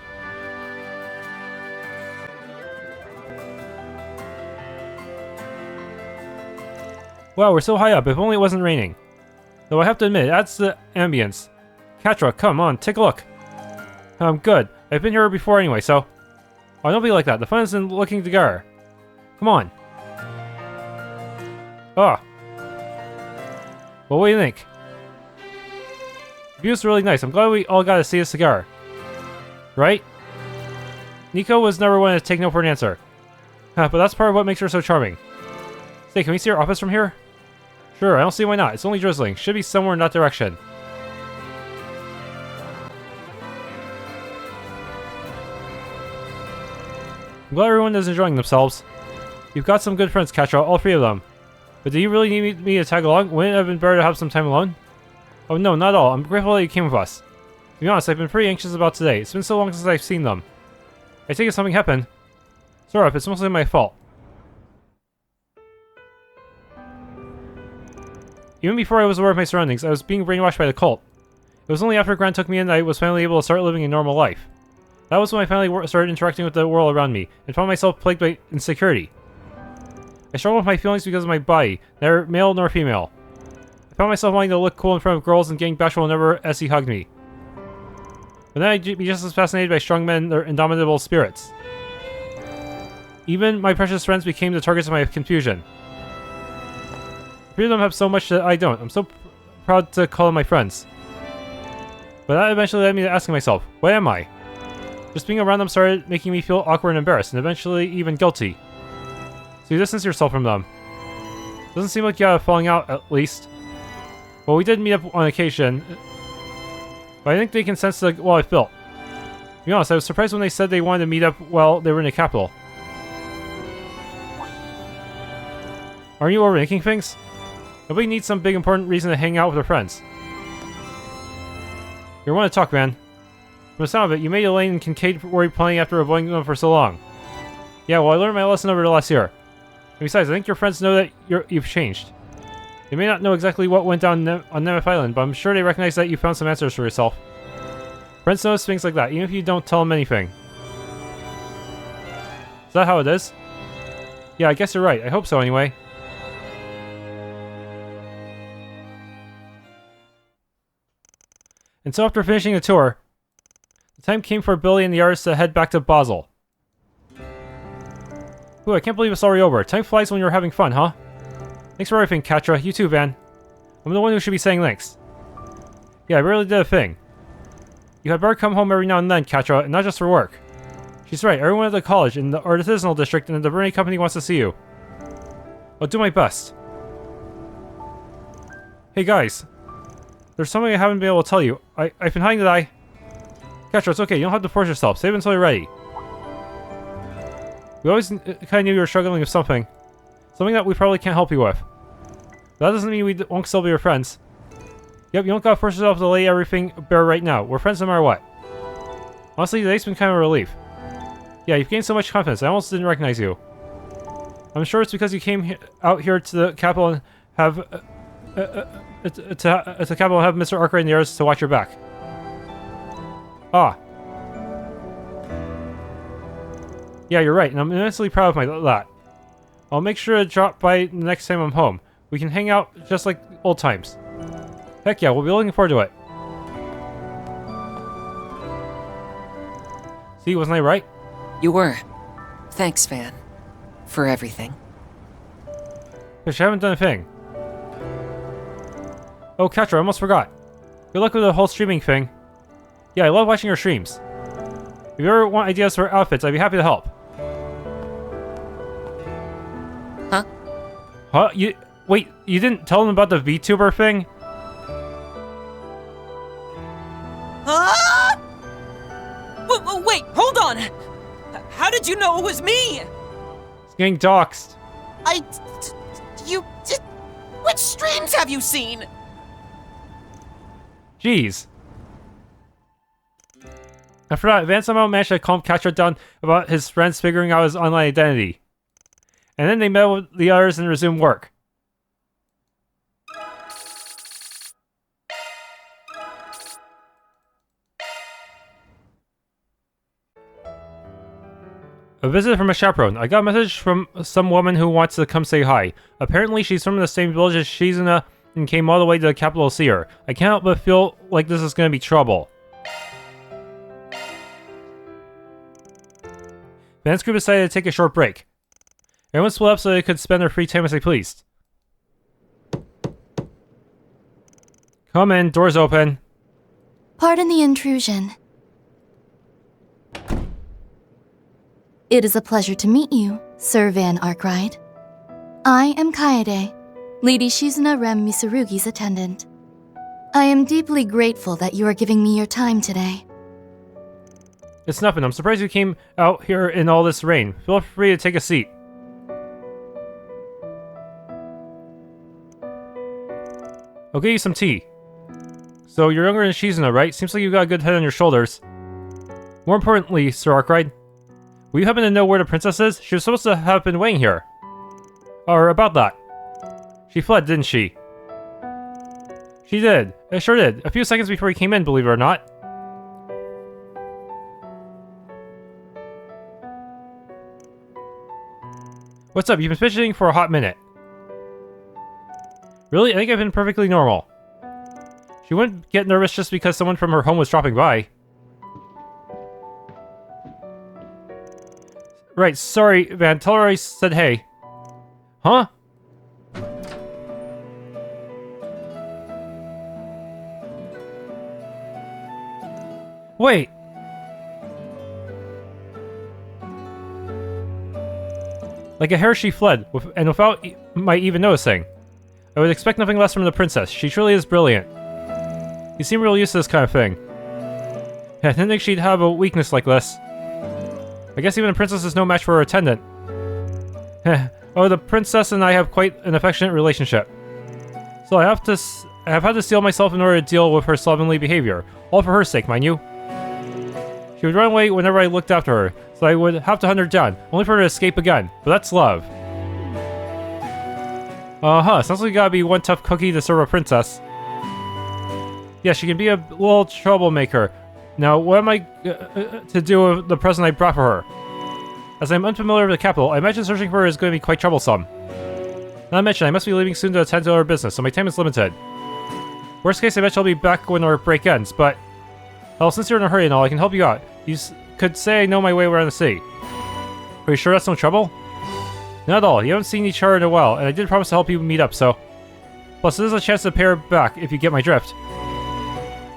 Wow, we're so high up, if only it wasn't raining. Though I have to admit, it adds to the ambience. Catra, come on, take a look. I'm good. I've been here before anyway, so... Oh, don't be like that. The fun is in looking together. Come on. Oh. Well, what do you think? The view's really nice. I'm glad we all got to see this together. Right? Nico was never one to take no for an answer. But that's part of what makes her so charming. Say, can we see her office from here? Sure, I don't see why not. It's only drizzling. Should be somewhere in that direction. I'm glad everyone is enjoying themselves. You've got some good friends, Katra, all 3 of them. But do you really need me to tag along? Wouldn't it have been better to have some time alone? Oh no, not at all. I'm grateful that you came with us. To be honest, I've been pretty anxious about today. It's been so long since I've seen them. I take it something happened. Sorry, it's mostly my fault. Even before I was aware of my surroundings, I was being brainwashed by the cult. It was only after Grant took me in that I was finally able to start living a normal life. That was when I finally started interacting with the world around me, and found myself plagued by insecurity. I struggled with my feelings because of my body, neither male nor female. I found myself wanting to look cool in front of girls and getting bashful whenever Essie hugged me. But then I'd be just as fascinated by strong men and their indomitable spirits. Even my precious friends became the targets of my confusion. 3 of them have so much that I don't. I'm so proud to call them my friends. But that eventually led me to asking myself, what am I? Just being around them started making me feel awkward and embarrassed, and eventually even guilty. So you distance yourself from them. Doesn't seem like you got a falling out, at least. Well, we did meet up on occasion, but I think they can sense the wall I've built. To be honest, I was surprised when they said they wanted to meet up while they were in the capital. Aren't you overthinking things? Nobody needs some big important reason to hang out with their friends. You want to talk, man. From the sound of it, you made Elaine and Kincaid worry plenty after avoiding them for so long. Yeah, well, I learned my lesson over the last year. And besides, I think your friends know that you've changed. They may not know exactly what went down on Nemeth Island, but I'm sure they recognize that you found some answers for yourself. Friends notice things like that, even if you don't tell them anything. Is that how it is? Yeah, I guess you're right. I hope so, anyway. And so after finishing the tour, the time came for Billy and the artists to head back to Basel. Ooh, I can't believe it's already over. Time flies when you're having fun, huh? Thanks for everything, Katra. You too, Van. I'm the one who should be saying thanks. Yeah, I really did a thing. You had better come home every now and then, Katra, and not just for work. She's right, everyone at the college, in the artisanal district, and the Brunei company wants to see you. I'll do my best. Hey guys. There's something I haven't been able to tell you. I've been hiding the eye. Katra, it's okay, you don't have to force yourself. Save it until you're ready. We always kind of knew you were struggling with something. Something that we probably can't help you with. But that doesn't mean we won't still be your friends. Yep, you don't gotta force yourself to lay everything bare right now. We're friends no matter what. Honestly, today's been kind of a relief. Yeah, you've gained so much confidence, I almost didn't recognize you. I'm sure it's because you came out here to the capital and have... to the capital and have Mr. Arkride and the others to watch your back. Ah. Yeah, you're right, and I'm immensely proud of that. I'll make sure to drop by the next time I'm home. We can hang out just like old times. Heck yeah, we'll be looking forward to it. See, wasn't I right? You were. Thanks, Van. For everything. Gosh, I haven't done a thing. Oh, Katra, I almost forgot. Good luck with the whole streaming thing. Yeah, I love watching your streams. If you ever want ideas for outfits, I'd be happy to help. Huh? Huh? Wait, you didn't tell them about the VTuber thing? Ah! Wait, hold on! How did you know it was me? It's getting doxxed. Which streams have you seen? Jeez. After that, Van somehow managed to calm Katra down about his friends figuring out his online identity. And then they met with the others and resumed work. A visit from a chaperone. I got a message from some woman who wants to come say hi. Apparently she's from the same village as SHIZUNA and came all the way to the capital to see her. I can't help but feel like this is going to be trouble. Van's group decided to take a short break. Everyone split up so they could spend their free time as they pleased. Come in, doors open. Pardon the intrusion. It is a pleasure to meet you, Sir Van Arkride. I am Kaede, Lady Shizuna Rem Misurugi's attendant. I am deeply grateful that you are giving me your time today. It's nothing. I'm surprised you came out here in all this rain. Feel free to take a seat. I'll get you some tea. So, you're younger than Shizuna, right? Seems like you got a good head on your shoulders. More importantly, Sir Arkride, will you happen to know where the princess is? She was supposed to have been waiting here. Or about that. She fled, didn't she? She did. I sure did. A few seconds before he came in, believe it or not. What's up? You've been fidgeting for a hot minute. Really? I think I've been perfectly normal. She wouldn't get nervous just because someone from her home was dropping by. Right, sorry, Van. Tell her I said hey. Huh? Wait. Like a hare she fled, and without my even noticing. I would expect nothing less from the princess. She truly is brilliant. You seem real used to this kind of thing. I didn't think she'd have a weakness like this. I guess even a princess is no match for her attendant. Oh, the princess and I have quite an affectionate relationship. So I have had to steel myself in order to deal with her slovenly behavior. All for her sake, mind you. She would run away whenever I looked after her, so I would have to hunt her down, only for her to escape again. But that's love. Sounds like you gotta be one tough cookie to serve a princess. Yeah, she can be a little troublemaker. Now, what am I to do with the present I brought for her? As I'm unfamiliar with the capital, I imagine searching for her is going to be quite troublesome. Not to mention, I must be leaving soon to attend to our business, so my time is limited. Worst case, I bet I'll be back when our break ends, but... Well, since you're in a hurry and all, I can help you out. You could say I know my way around the city. Are you sure that's no trouble? Not at all. You haven't seen each other in a while, and I did promise to help you meet up, so... Plus, there's a chance to pay her back if you get my drift.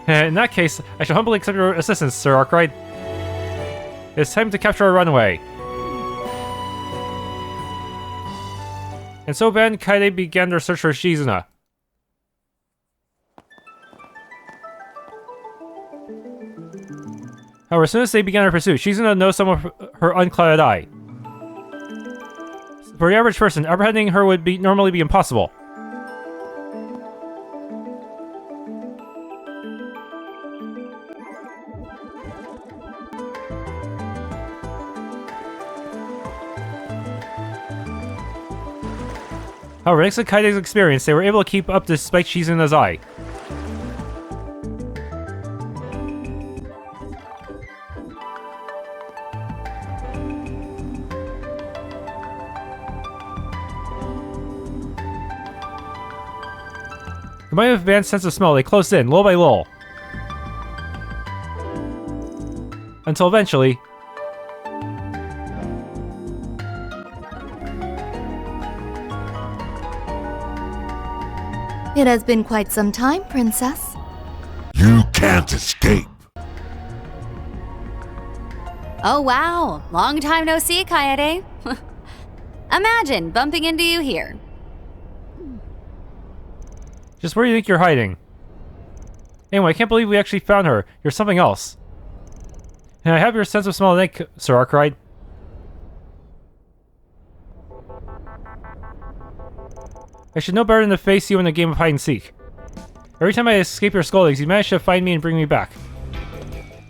In that case, I shall humbly accept your assistance, Sir Arkride. It's time to capture our runaway. And so Ben and Kaede began their search for Shizuna. However, as soon as they began their pursuit, Shizuna knows some of her unclouded eye. For the average person, apprehending her would normally be impossible. However, thanks to Kaide's experience, they were able to keep up despite Shizuna's eye. Combined with Van's sense of smell, they closed in, little by little. Until eventually... It has been quite some time, Princess. You can't escape. Oh wow, long time no see, Kaede. Imagine bumping into you here. Just where do you think you're hiding? Anyway, I can't believe we actually found her. You're something else. And I have your sense of smell, I think, Sir Arkride. I should know better than to face you in a game of hide-and-seek. Every time I escape your scoldings, you manage to find me and bring me back.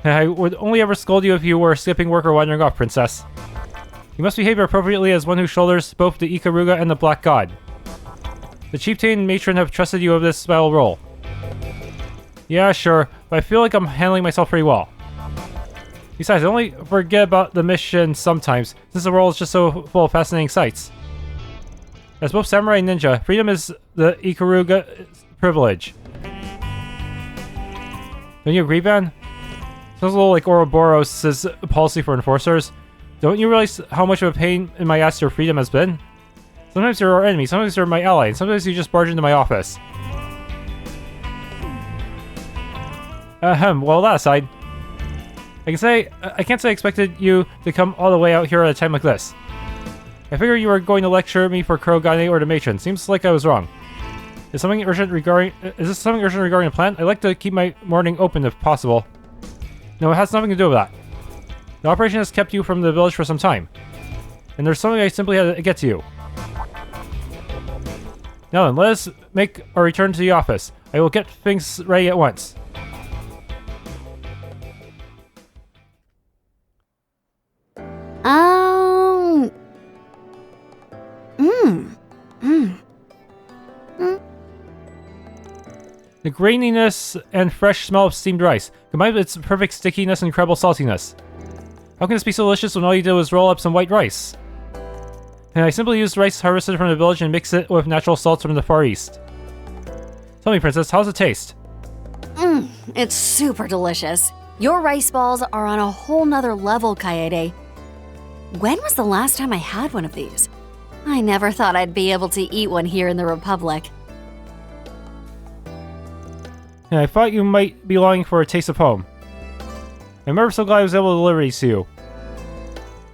And I would only ever scold you if you were skipping work or wandering off, Princess. You must behave appropriately as one who shoulders both the Ikaruga and the Black God. The chieftain and matron have trusted you with this special role. Yeah, sure, but I feel like I'm handling myself pretty well. Besides, I only forget about the mission sometimes, since the world is just so full of fascinating sights. As both samurai and ninja, freedom is the Ikaruga privilege. Don't you agree, Van? Sounds a little like Ouroboros' policy for enforcers. Don't you realize how much of a pain in my ass your freedom has been? Sometimes you're our enemy, sometimes you're my ally, and sometimes you just barge into my office. Well, that aside, I can't say I expected you to come all the way out here at a time like this. I figured you were going to lecture me for Kurogane or the matron. Seems like I was wrong. Is this something urgent regarding a plant? I'd like to keep my morning open if possible. No, it has nothing to do with that. The operation has kept you from the village for some time. And there's something I simply had to get to you. Now then, let us make our return to the office. I will get things ready at once. The graininess and fresh smell of steamed rice, combined with its perfect stickiness and incredible saltiness. How can this be so delicious when all you did was roll up some white rice? And I simply used rice harvested from the village and mix it with natural salts from the Far East. Tell me, Princess, how's it taste? It's super delicious. Your rice balls are on a whole nother level, Kaede. When was the last time I had one of these? I never thought I'd be able to eat one here in the Republic. And I thought you might be longing for a taste of home. I'm ever so glad I was able to deliver these to you.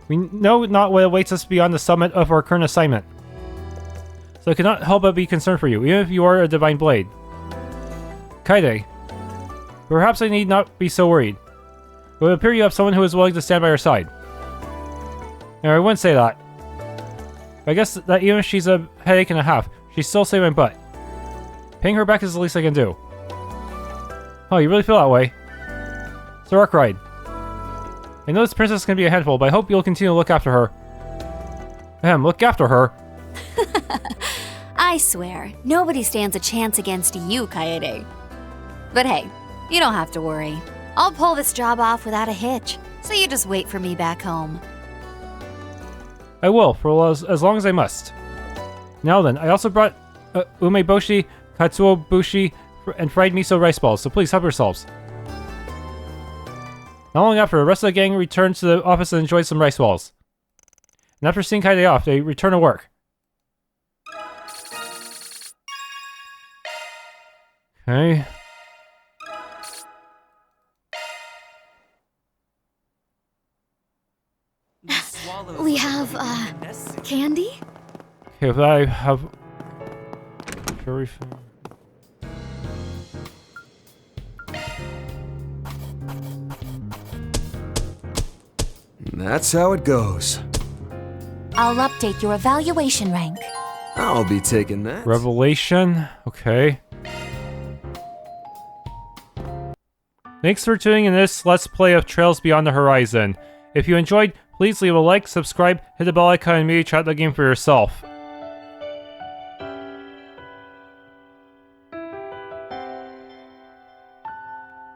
We know not what awaits us beyond the summit of our current assignment. So I cannot help but be concerned for you, even if you are a divine blade. Kaede, perhaps I need not be so worried. It would appear you have someone who is willing to stand by your side. And I wouldn't say that. I guess that even if she's a headache and a half, she's still saving my butt. Paying her back is the least I can do. Oh, you really feel that way? Sir Arkride. I know this princess can be a handful, but I hope you'll continue to look after her. Look after her? I swear, nobody stands a chance against you, Kaede. But hey, you don't have to worry. I'll pull this job off without a hitch, so you just wait for me back home. I will, for as long as I must. Now then, I also brought umeboshi, katsuo bushi, and fried miso rice balls, so please help yourselves. Not long after, the rest of the gang returned to the office and enjoyed some rice balls. And after seeing Kaede off, they returned to work. Okay. We have, candy? Okay, but I have... everything. That's how it goes. I'll update your evaluation rank. I'll be taking that. Revelation. Okay. Thanks for tuning in this Let's Play of Trails Beyond the Horizon. If you enjoyed, please leave a like, subscribe, hit the bell icon, and maybe try out the game for yourself.